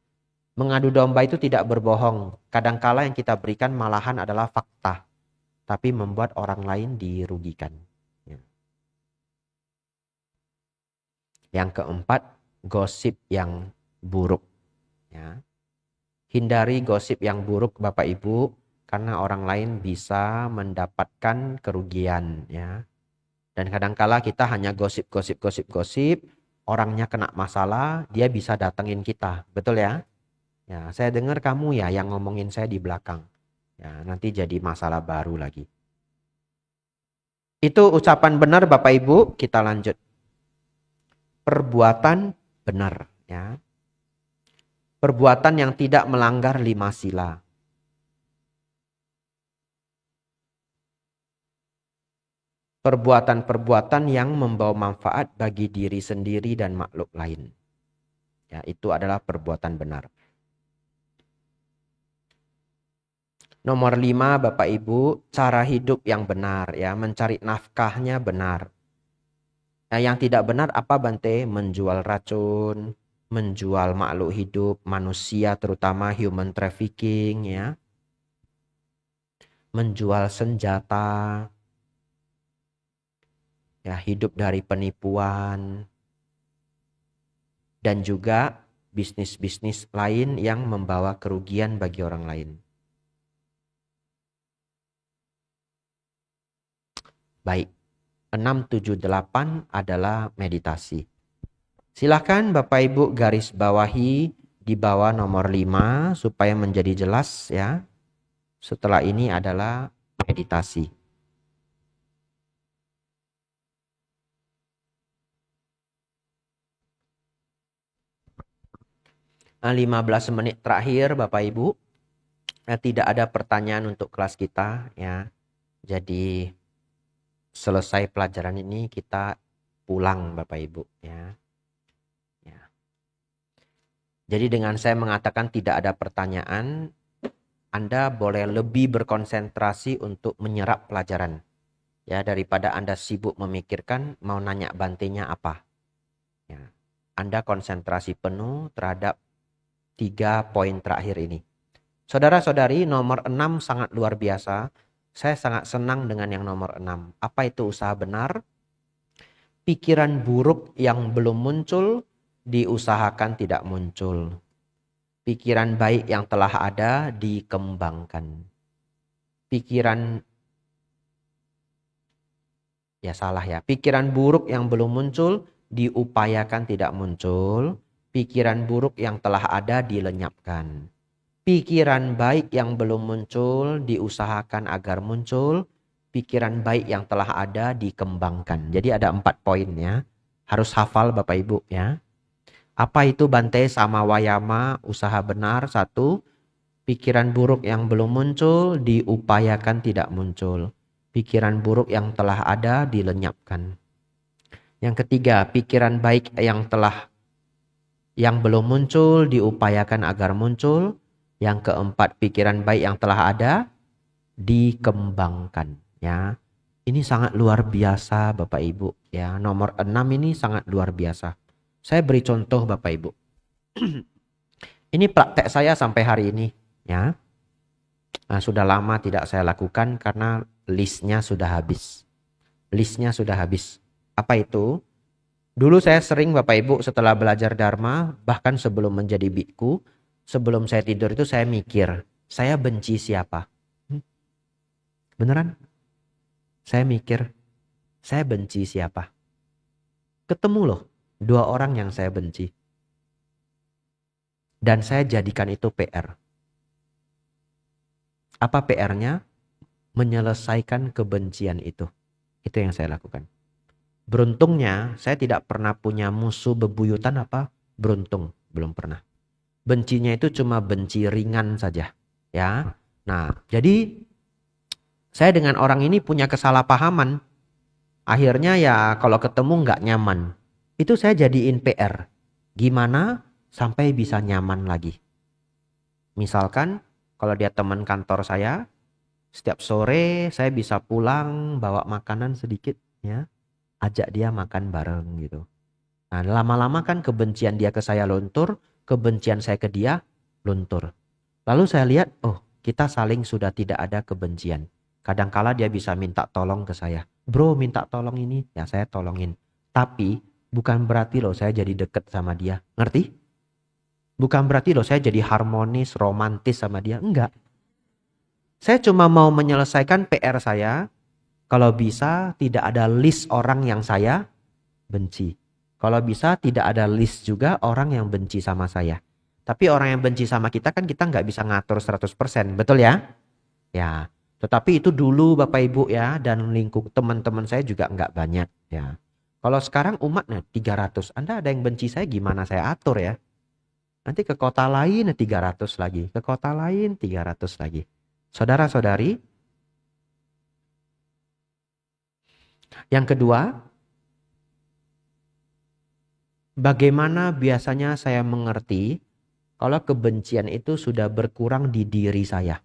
Mengadu domba itu tidak berbohong. Kadangkala yang kita berikan malahan adalah fakta, tapi membuat orang lain dirugikan. Yang keempat, gosip yang buruk. Ya. Hindari gosip yang buruk Bapak Ibu, karena orang lain bisa mendapatkan kerugian. Ya. Dan kadangkala kita hanya gosip. orangnya kena masalah, dia bisa datengin kita. Betul ya? Ya, saya dengar kamu ya yang ngomongin saya di belakang. Ya, nanti jadi masalah baru lagi. Itu ucapan benar Bapak Ibu, kita lanjut. Perbuatan benar, ya. Perbuatan yang tidak melanggar 5 sila. Perbuatan-perbuatan yang membawa manfaat bagi diri sendiri dan makhluk lain. Ya, itu adalah perbuatan benar. Nomor 5 Bapak Ibu, cara hidup yang benar, ya, mencari nafkahnya benar. Nah, yang tidak benar apa Bante? Menjual racun, menjual makhluk hidup, manusia terutama human trafficking, ya. Menjual senjata, ya, hidup dari penipuan, dan juga bisnis-bisnis lain yang membawa kerugian bagi orang lain. Baik, 6, 7, 8 adalah meditasi. Silahkan Bapak Ibu garis bawahi di bawah nomor 5 supaya menjadi jelas ya. Setelah ini adalah meditasi. 15 menit terakhir Bapak Ibu. Tidak ada pertanyaan untuk kelas kita ya. Jadi selesai pelajaran ini kita pulang Bapak Ibu ya. Jadi dengan saya mengatakan tidak ada pertanyaan, Anda boleh lebih berkonsentrasi untuk menyerap pelajaran. Ya, daripada Anda sibuk memikirkan mau nanya Bantenya apa. Ya, Anda konsentrasi penuh terhadap 3 poin terakhir ini. Saudara-saudari, nomor 6 sangat luar biasa. Saya sangat senang dengan yang nomor 6. Apa itu usaha benar? Pikiran buruk yang belum muncul diusahakan tidak muncul. Pikiran baik yang telah ada dikembangkan. Pikiran Pikiran buruk yang belum muncul diupayakan tidak muncul. Pikiran buruk yang telah ada dilenyapkan. Pikiran baik yang belum muncul diusahakan agar muncul. Pikiran baik yang telah ada dikembangkan. Jadi ada 4 poin ya. Harus hafal Bapak Ibu ya. Apa itu Bante sama Wayama? Usaha benar. 1. Pikiran buruk yang belum muncul diupayakan tidak muncul. Pikiran buruk yang telah ada dilenyapkan. Yang ketiga, pikiran baik yang belum muncul diupayakan agar muncul. Yang keempat, pikiran baik yang telah ada dikembangkan ya. Ini sangat luar biasa Bapak Ibu ya. Nomor 6 ini sangat luar biasa. Saya beri contoh Bapak Ibu. Ini praktek saya sampai hari ini ya. Nah, sudah lama tidak saya lakukan karena listnya sudah habis. Listnya sudah habis. Apa itu? Dulu saya sering Bapak Ibu setelah belajar Dharma, bahkan sebelum menjadi biku, sebelum saya tidur itu saya mikir, saya benci siapa? Beneran? Saya mikir, saya benci siapa? Ketemu loh, 2 orang yang saya benci. Dan saya jadikan itu PR. Apa PR-nya? Menyelesaikan kebencian itu. Itu yang saya lakukan. Beruntungnya saya tidak pernah punya musuh bebuyutan apa? Beruntung, belum pernah. Bencinya itu cuma benci ringan saja. Ya. Nah, jadi saya dengan orang ini punya kesalahpahaman. Akhirnya ya kalau ketemu nggak nyaman. Itu saya jadiin PR. Gimana sampai bisa nyaman lagi. Misalkan kalau dia teman kantor saya, setiap sore saya bisa pulang bawa makanan sedikit ya. Ajak dia makan bareng gitu. Nah, lama-lama kan kebencian dia ke saya luntur, kebencian saya ke dia luntur. Lalu saya lihat, oh, kita saling sudah tidak ada kebencian. Kadangkala dia bisa minta tolong ke saya. Bro, minta tolong ini, ya saya tolongin. Tapi bukan berarti loh saya jadi deket sama dia. Ngerti? Bukan berarti loh saya jadi harmonis, romantis sama dia. Enggak. Saya cuma mau menyelesaikan PR saya. Kalau bisa tidak ada list orang yang saya benci. Kalau bisa tidak ada list juga orang yang benci sama saya. Tapi orang yang benci sama kita kan kita nggak bisa ngatur 100%, betul ya? Ya, tetapi itu dulu Bapak Ibu ya, dan lingkup teman-teman saya juga nggak banyak ya. Kalau sekarang umatnya 300, Anda ada yang benci saya gimana saya atur ya? Nanti ke kota lain 300 lagi, ke kota lain 300 lagi. Saudara-saudari, yang kedua, bagaimana biasanya saya mengerti kalau kebencian itu sudah berkurang di diri saya.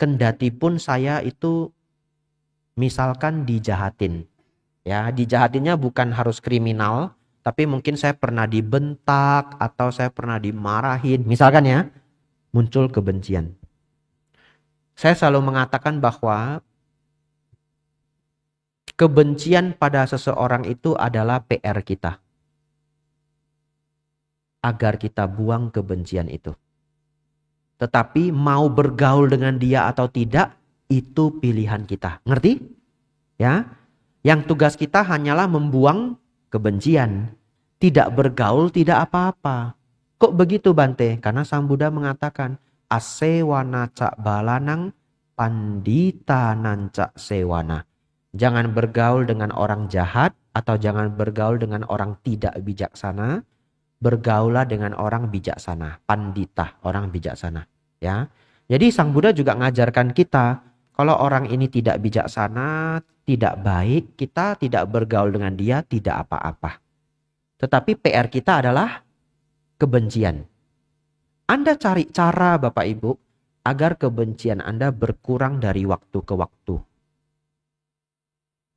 Kendati pun saya itu misalkan dijahatin. Ya, dijahatinnya bukan harus kriminal, tapi mungkin saya pernah dibentak atau saya pernah dimarahin. Misalkan ya, muncul kebencian. Saya selalu mengatakan bahwa kebencian pada seseorang itu adalah PR kita. Agar kita buang kebencian itu. Tetapi mau bergaul dengan dia atau tidak, itu pilihan kita. Ngerti? Ya. Yang tugas kita hanyalah membuang kebencian. Tidak bergaul, tidak apa-apa. Kok begitu Bante? Karena Sang Buddha mengatakan, asewana cak balanang pandita nancak sewana. Jangan bergaul dengan orang jahat atau jangan bergaul dengan orang tidak bijaksana. Bergaulah dengan orang bijaksana, pandita, orang bijaksana, ya. Jadi Sang Buddha juga ngajarkan kita, kalau orang ini tidak bijaksana, tidak baik, kita tidak bergaul dengan dia, tidak apa-apa. Tetapi PR kita adalah kebencian. Anda cari cara Bapak Ibu agar kebencian Anda berkurang dari waktu ke waktu.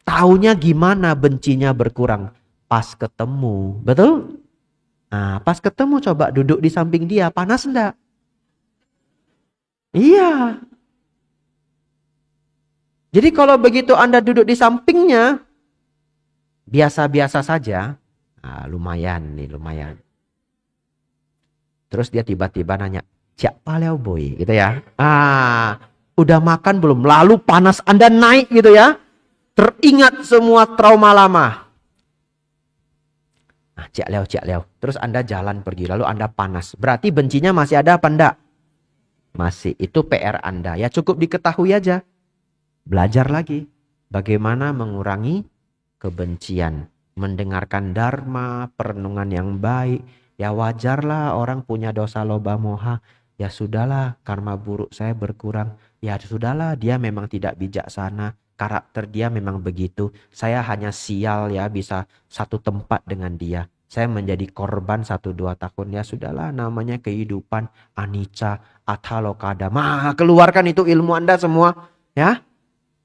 Taunya gimana bencinya berkurang? Pas ketemu, betul? Nah, pas ketemu coba duduk di samping dia, panas enggak? Iya. Jadi kalau begitu Anda duduk di sampingnya, biasa-biasa saja, nah, lumayan nih, lumayan. Terus dia tiba-tiba nanya, siapa Leo Boy? Gitu ya. Udah makan belum? Lalu panas Anda naik gitu ya. Teringat semua trauma lama. Cik Leo. Terus Anda jalan pergi, lalu Anda panas. Berarti bencinya masih ada apa enggak? Masih. Itu PR Anda. Ya cukup diketahui aja. Belajar lagi. Bagaimana mengurangi kebencian. Mendengarkan dharma, perenungan yang baik. Ya wajarlah orang punya dosa loba moha. Ya sudahlah, karma buruk saya berkurang. Ya sudahlah, dia memang tidak bijaksana. Karakter dia memang begitu. Saya hanya sial ya bisa satu tempat dengan dia. Saya menjadi korban 1-2 tahun. Ya sudahlah, namanya kehidupan anicca, athalokada. Keluarkan itu ilmu Anda semua. Ya,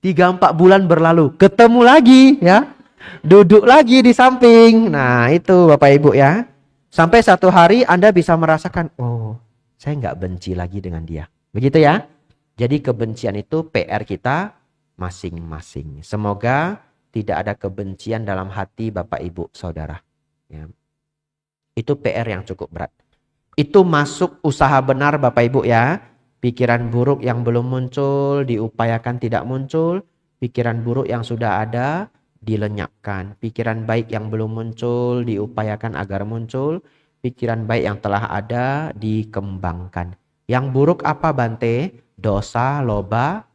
3-4 bulan berlalu. Ketemu lagi ya. Duduk lagi di samping. Nah itu Bapak Ibu ya. Sampai satu hari Anda bisa merasakan, oh saya nggak benci lagi dengan dia. Begitu ya. Jadi kebencian itu PR kita masing-masing. Semoga tidak ada kebencian dalam hati Bapak Ibu Saudara. Ya. Itu PR yang cukup berat. Itu masuk usaha benar Bapak Ibu ya. Pikiran buruk yang belum muncul diupayakan tidak muncul. Pikiran buruk yang sudah ada dilenyapkan. Pikiran baik yang belum muncul diupayakan agar muncul. Pikiran baik yang telah ada dikembangkan. Yang buruk apa Bante? Dosa, loba,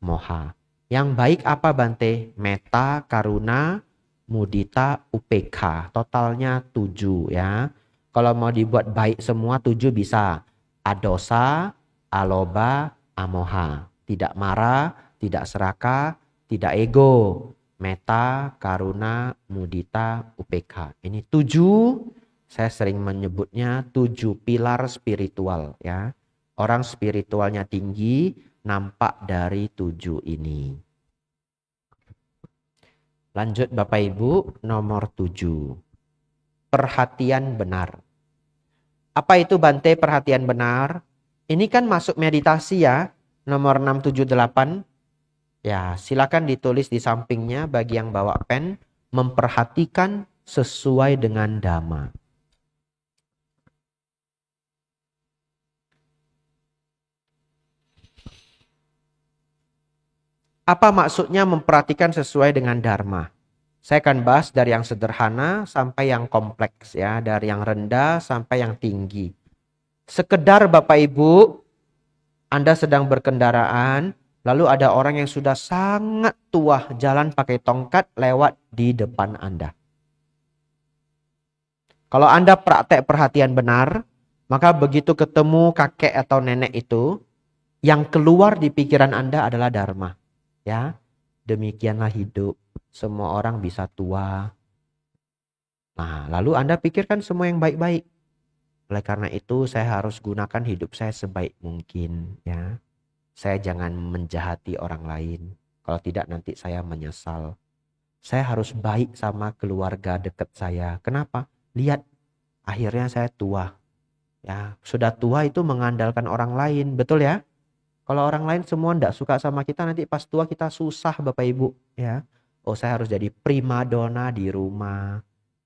moha. Yang baik apa Bante? Metta, karuna, mudita, upekha. Totalnya 7 ya. Kalau mau dibuat baik semua 7 bisa. Adosa, aloba, amoha. Tidak marah, tidak serakah, tidak ego. Metta, karuna, mudita, upekha. Ini 7, saya sering menyebutnya 7 pilar spiritual ya. Orang spiritualnya tinggi nampak dari 7 ini. Lanjut Bapak Ibu, nomor 7. Perhatian benar. Apa itu Bante perhatian benar? Ini kan masuk meditasi ya, nomor 678. Ya, silakan ditulis di sampingnya bagi yang bawa pen, memperhatikan sesuai dengan dhamma. Apa maksudnya memperhatikan sesuai dengan dharma? Saya akan bahas dari yang sederhana sampai yang kompleks ya, dari yang rendah sampai yang tinggi. Sekedar Bapak Ibu, Anda sedang berkendaraan, lalu ada orang yang sudah sangat tua jalan pakai tongkat lewat di depan Anda. Kalau Anda praktek perhatian benar, maka begitu ketemu kakek atau nenek itu, yang keluar di pikiran Anda adalah dharma. Ya, demikianlah hidup. Semua orang bisa tua. Nah, lalu Anda pikirkan semua yang baik-baik. Oleh karena itu, saya harus gunakan hidup saya sebaik mungkin. Ya, saya jangan menjahati orang lain. Kalau tidak nanti saya menyesal. Saya harus baik sama keluarga dekat saya. Kenapa? Lihat, akhirnya saya tua. Ya, sudah tua itu mengandalkan orang lain, betul ya? Kalau orang lain semua tidak suka sama kita, nanti pas tua kita susah Bapak Ibu. Ya, oh saya harus jadi primadona di rumah.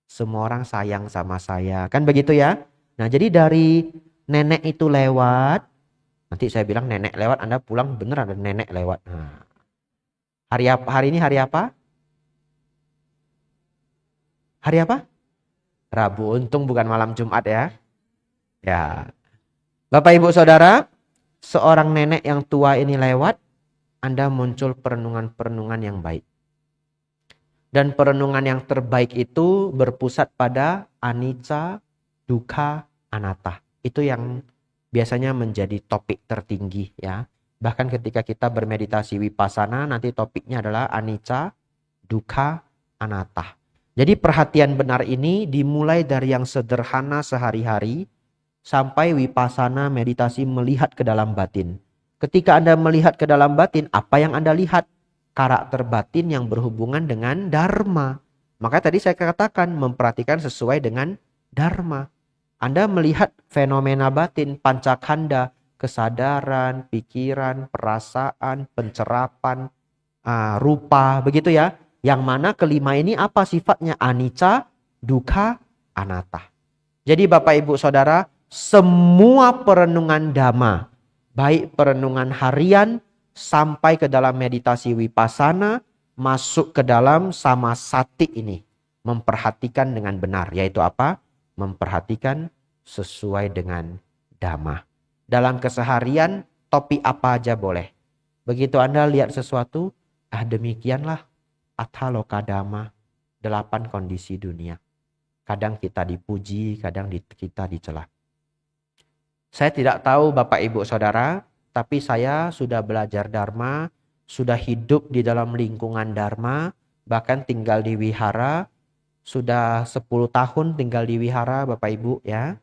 Semua orang sayang sama saya. Kan begitu ya? Nah jadi dari nenek itu lewat. Nanti saya bilang nenek lewat, Anda pulang bener ada nenek lewat. Nah, hari ini hari apa? Hari apa? Rabu. Untung bukan malam Jumat ya. Ya. Bapak Ibu Saudara, seorang nenek yang tua ini lewat, Anda muncul perenungan-perenungan yang baik. Dan perenungan yang terbaik itu berpusat pada anicca, dukkha, anatta. Itu yang biasanya menjadi topik tertinggi ya. Bahkan ketika kita bermeditasi vipassana, nanti topiknya adalah anicca, dukkha, anatta. Jadi perhatian benar ini dimulai dari yang sederhana sehari-hari sampai vipassana meditasi melihat ke dalam batin. Ketika Anda melihat ke dalam batin, apa yang Anda lihat? Karakter batin yang berhubungan dengan dharma. Maka tadi saya katakan memperhatikan sesuai dengan dharma. Anda melihat fenomena batin, pancakanda, kesadaran, pikiran, perasaan, pencerapan, rupa, begitu ya. Yang mana kelima ini apa sifatnya? Anicca, dukkha, anatta. Jadi Bapak Ibu Saudara, semua perenungan dhamma, baik perenungan harian, sampai ke dalam meditasi vipassana, masuk ke dalam samasati ini. Memperhatikan dengan benar. Yaitu apa? Memperhatikan sesuai dengan dhamma. Dalam keseharian, topik apa aja boleh. Begitu Anda lihat sesuatu, demikianlah atha loka dhamma, 8 kondisi dunia. Kadang kita dipuji, kadang kita dicela. Saya tidak tahu Bapak Ibu Saudara, tapi saya sudah belajar dharma, sudah hidup di dalam lingkungan dharma, bahkan tinggal di wihara, sudah 10 tahun tinggal di wihara Bapak Ibu ya.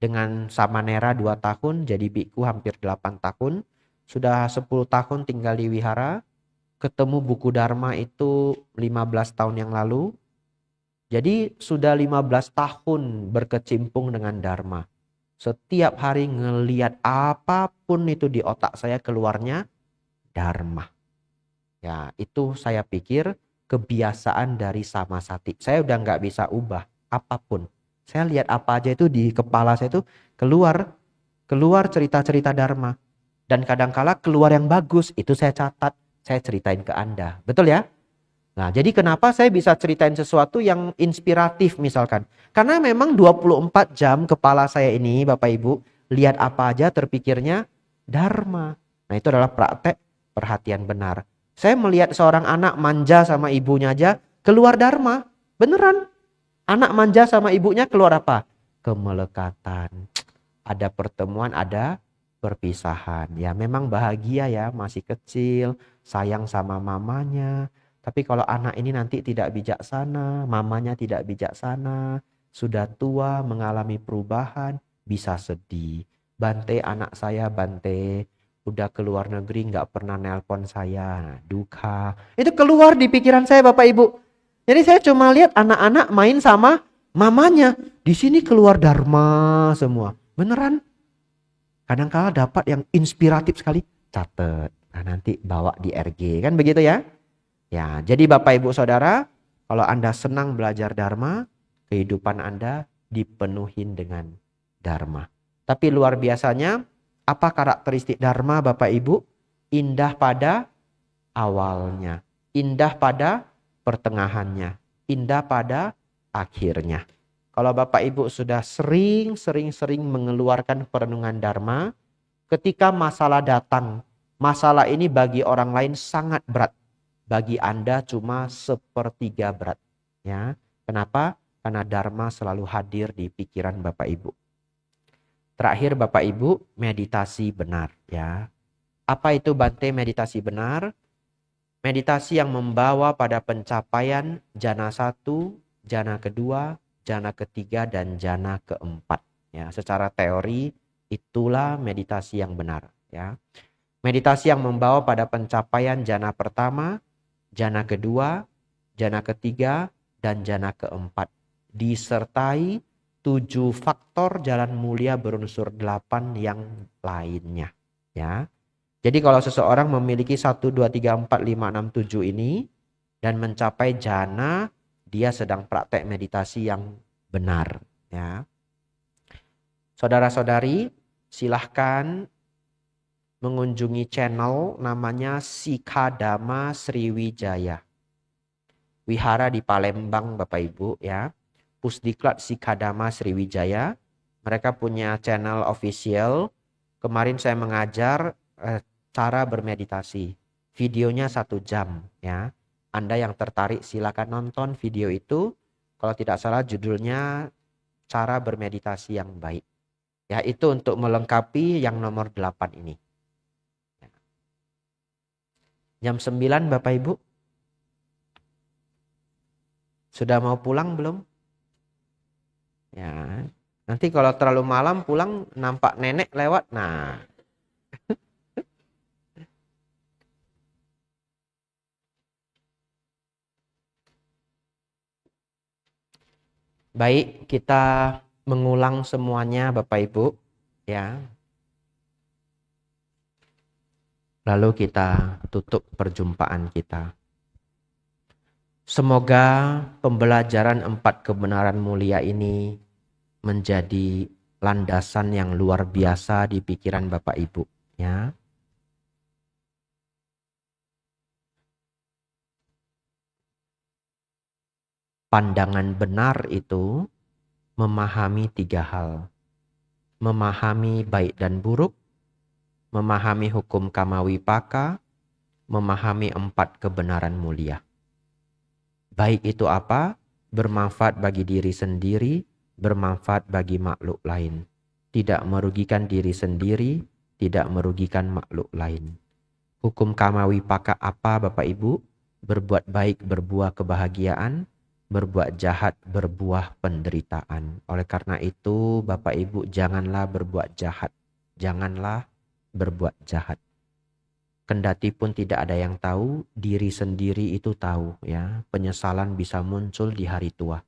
Dengan samanera 2 tahun, jadi biku hampir 8 tahun. Sudah 10 tahun tinggal di wihara, ketemu buku dharma itu 15 tahun yang lalu. Jadi sudah 15 tahun berkecimpung dengan dharma. Setiap hari ngelihat apapun itu di otak saya keluarnya dharma. Ya itu saya pikir kebiasaan dari samasati. Saya udah nggak bisa ubah apapun. Saya lihat apa aja itu di kepala saya itu keluar cerita-cerita dharma. Dan kadangkala keluar yang bagus itu saya catat, saya ceritain ke Anda. Betul ya? Nah, jadi kenapa saya bisa ceritain sesuatu yang inspiratif misalkan? Karena memang 24 jam kepala saya ini Bapak Ibu, lihat apa aja terpikirnya dharma. Nah, itu adalah praktek perhatian benar. Saya melihat seorang anak manja sama ibunya aja keluar dharma. Beneran. Anak manja sama ibunya keluar apa? Kemelekatan. Ada pertemuan, ada perpisahan. Ya memang bahagia ya, masih kecil, sayang sama mamanya. Tapi kalau anak ini nanti tidak bijaksana, mamanya tidak bijaksana, sudah tua, mengalami perubahan, bisa sedih. Bante anak saya, Bante, udah keluar negeri nggak pernah nelpon saya, duka. Itu keluar di pikiran saya Bapak Ibu. Jadi saya cuma lihat anak-anak main sama mamanya. Di sini keluar dharma semua. Beneran. Kadang-kala dapat yang inspiratif sekali, catat. Nah, nanti bawa di RG, kan begitu ya? Ya, jadi Bapak Ibu Saudara, kalau Anda senang belajar dharma, kehidupan Anda dipenuhi dengan dharma. Tapi luar biasanya, apa karakteristik dharma Bapak Ibu? Indah pada awalnya, indah pada pertengahannya, indah pada akhirnya. Kalau Bapak Ibu sudah sering mengeluarkan perenungan Dharma, ketika masalah datang, masalah ini bagi orang lain sangat berat. Bagi Anda cuma sepertiga berat. Ya, kenapa? Karena Dharma selalu hadir di pikiran Bapak Ibu. Terakhir Bapak Ibu, meditasi benar. Ya, apa itu Bante meditasi benar? Meditasi yang membawa pada pencapaian jana 1, jana kedua, jana ketiga, dan jana keempat. Ya, secara teori itulah meditasi yang benar. Ya, meditasi yang membawa pada pencapaian jana pertama, jana kedua, jana ketiga, dan jana keempat. Disertai 7 faktor jalan mulia berunsur 8 yang lainnya. Ya. Jadi kalau seseorang memiliki 1, 2, 3, 4, 5, 6, 7 ini dan mencapai jana, dia sedang praktek meditasi yang benar. Ya. Saudara-saudari, silahkan mengunjungi channel namanya Sikadama Sriwijaya. Wihara di Palembang Bapak Ibu ya. Pusdiklat Sikadama Sriwijaya. Mereka punya channel official. Kemarin saya mengajar cara bermeditasi. Videonya 1 jam ya. Anda yang tertarik silakan nonton video itu. Kalau tidak salah judulnya cara bermeditasi yang baik. Ya, itu untuk melengkapi yang nomor 8 ini. Jam 9 Bapak Ibu. Sudah mau pulang belum? Ya. Nanti kalau terlalu malam pulang nampak nenek lewat. Nah. Baik, kita mengulang semuanya Bapak Ibu ya. Lalu kita tutup perjumpaan kita. Semoga pembelajaran 4 kebenaran mulia ini menjadi landasan yang luar biasa di pikiran Bapak Ibu ya. Pandangan benar itu memahami 3 hal. Memahami baik dan buruk, memahami hukum kamawipaka, memahami 4 kebenaran mulia. Baik itu apa? Bermanfaat bagi diri sendiri, bermanfaat bagi makhluk lain. Tidak merugikan diri sendiri, tidak merugikan makhluk lain. Hukum kamawipaka apa Bapak Ibu? Berbuat baik berbuah kebahagiaan, berbuat jahat berbuah penderitaan. Oleh karena itu Bapak Ibu janganlah berbuat jahat. Janganlah berbuat jahat. Kendati pun tidak ada yang tahu, diri sendiri itu tahu ya. Penyesalan bisa muncul di hari tua.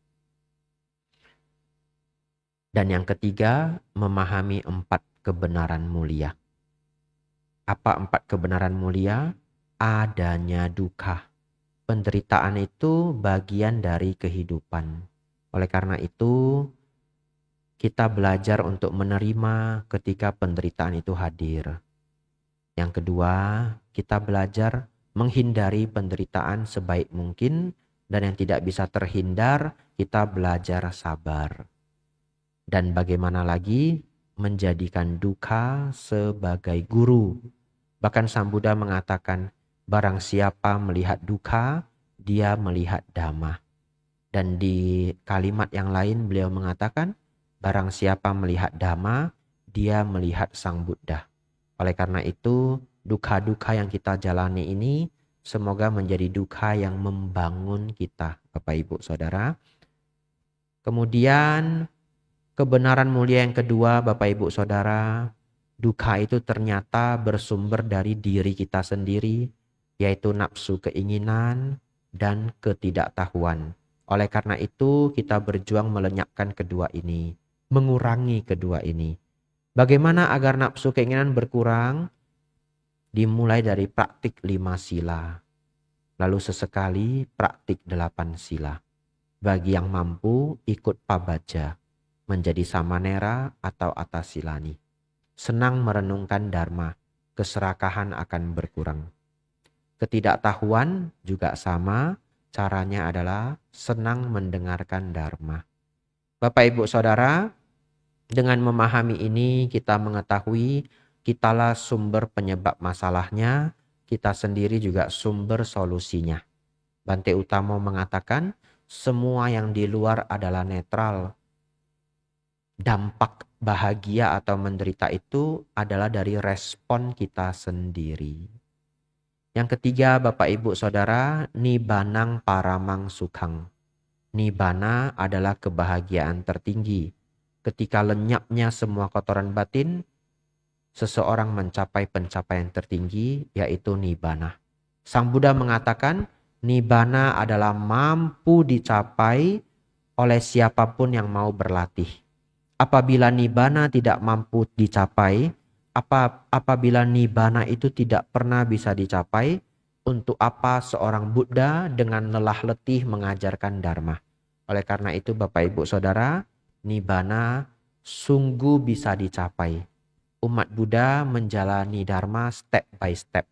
Dan yang ketiga, memahami 4 kebenaran mulia. Apa 4 kebenaran mulia? Adanya duka. Penderitaan itu bagian dari kehidupan. Oleh karena itu, kita belajar untuk menerima ketika penderitaan itu hadir. Yang kedua, kita belajar menghindari penderitaan sebaik mungkin. Dan yang tidak bisa terhindar, kita belajar sabar. Dan bagaimana lagi menjadikan duka sebagai guru. Bahkan Sang Buddha mengatakan, barang siapa melihat duka, dia melihat dhamma. Dan di kalimat yang lain beliau mengatakan, barang siapa melihat dhamma, dia melihat Sang Buddha. Oleh karena itu, duka-duka yang kita jalani ini semoga menjadi duka yang membangun kita, Bapak Ibu Saudara. Kemudian kebenaran mulia yang kedua, Bapak Ibu Saudara, duka itu ternyata bersumber dari diri kita sendiri, yaitu nafsu keinginan dan ketidaktahuan. Oleh karena itu kita berjuang melenyapkan kedua ini, mengurangi kedua ini. Bagaimana agar nafsu keinginan berkurang? Dimulai dari praktik 5 sila. Lalu sesekali praktik 8 sila. Bagi yang mampu ikut pabaja, menjadi samanera atau atasilani. Senang merenungkan dharma, keserakahan akan berkurang. Ketidaktahuan juga sama, Caranya adalah senang mendengarkan dharma. Bapak Ibu Saudara, dengan memahami ini kita mengetahui kitalah sumber penyebab masalahnya, kita sendiri juga sumber solusinya. Bante Utamo mengatakan semua yang di luar adalah netral. Dampak bahagia atau menderita itu adalah dari respon kita sendiri. Yang ketiga, Bapak Ibu Saudara, Nibanang Paramang Sukhang. Nibbana adalah kebahagiaan tertinggi. Ketika lenyapnya semua kotoran batin, seseorang mencapai pencapaian tertinggi, yaitu Nibbana. Sang Buddha mengatakan, Nibbana adalah mampu dicapai oleh siapapun yang mau berlatih. Apabila Nibbana tidak mampu dicapai, apabila Nibbana itu tidak pernah bisa dicapai, untuk apa seorang Buddha dengan lelah letih mengajarkan Dharma? Oleh karena itu Bapak Ibu Saudara, Nibbana sungguh bisa dicapai. Umat Buddha menjalani Dharma step by step.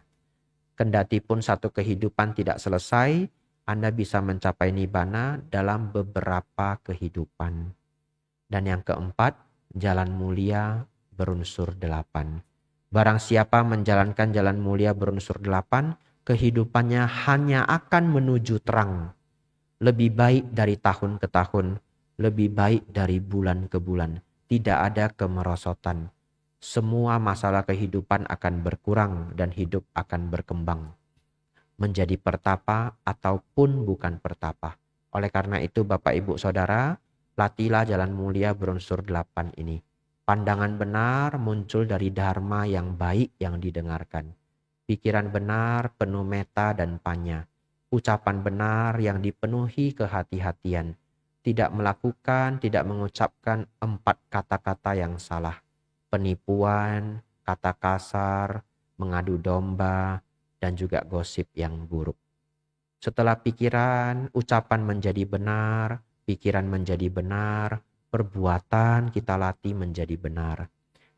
Kendati pun satu kehidupan tidak selesai, Anda bisa mencapai Nibbana dalam beberapa kehidupan. Dan yang keempat, jalan mulia berunsur 8. Barang siapa menjalankan jalan mulia berunsur 8, kehidupannya hanya akan menuju terang. Lebih baik dari tahun ke tahun, lebih baik dari bulan ke bulan. Tidak ada kemerosotan. Semua masalah kehidupan akan berkurang dan hidup akan berkembang. Menjadi pertapa ataupun bukan pertapa. Oleh karena itu Bapak Ibu Saudara, latihlah jalan mulia berunsur 8 ini. Pandangan benar muncul dari dharma yang baik yang didengarkan. Pikiran benar penuh metta dan panya. Ucapan benar yang dipenuhi kehati-hatian. Tidak melakukan, tidak mengucapkan 4 kata-kata yang salah. Penipuan, kata kasar, mengadu domba, dan juga gosip yang buruk. Setelah pikiran, ucapan menjadi benar, pikiran menjadi benar, perbuatan kita latih menjadi benar.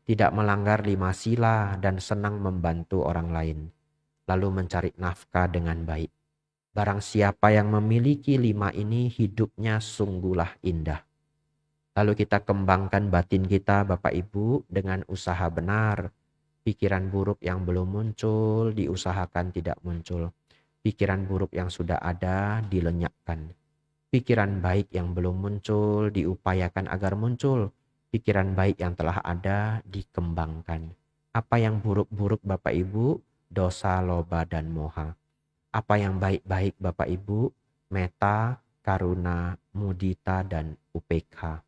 Tidak melanggar 5 sila dan senang membantu orang lain. Lalu mencari nafkah dengan baik. Barang siapa yang memiliki 5 ini hidupnya sungguhlah indah. Lalu kita kembangkan batin kita Bapak Ibu dengan usaha benar. Pikiran buruk yang belum muncul diusahakan tidak muncul. Pikiran buruk yang sudah ada dilenyapkan. Pikiran baik yang belum muncul diupayakan agar muncul. Pikiran baik yang telah ada dikembangkan. Apa yang buruk-buruk Bapak Ibu? Dosa, loba, dan moha. Apa yang baik-baik Bapak Ibu? Metta, karuna, mudita, dan upekha.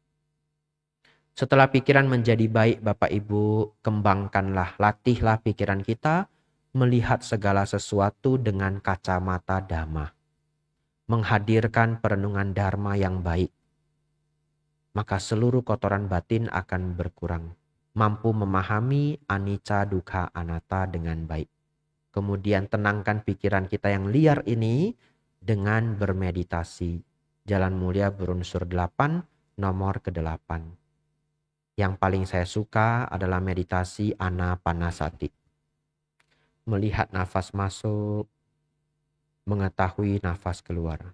Setelah pikiran menjadi baik Bapak Ibu, kembangkanlah, latihlah pikiran kita melihat segala sesuatu dengan kacamata dhamma. Menghadirkan perenungan dharma yang baik. Maka seluruh kotoran batin akan berkurang. Mampu memahami anicca, dukkha, anatta dengan baik. Kemudian tenangkan pikiran kita yang liar ini dengan bermeditasi. Jalan mulia berunsur 8, nomor ke-8. Yang paling saya suka adalah meditasi anapanasati. Melihat nafas masuk, mengetahui nafas keluar.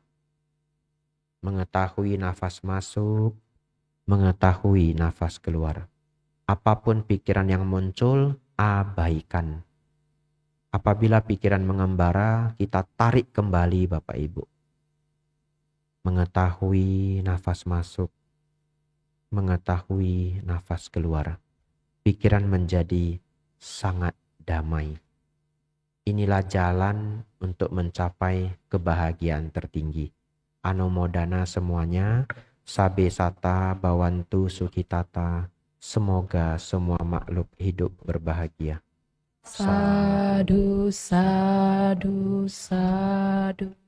Mengetahui nafas masuk, mengetahui nafas keluar. Apapun pikiran yang muncul, abaikan. Apabila pikiran mengembara, kita tarik kembali Bapak Ibu. Mengetahui nafas masuk, mengetahui nafas keluar. Pikiran menjadi sangat damai. Inilah jalan untuk mencapai kebahagiaan tertinggi. Anumodana semuanya, sabe sata bawantu sukitata. Semoga semua makhluk hidup berbahagia. Sadhu, sadhu, sadhu.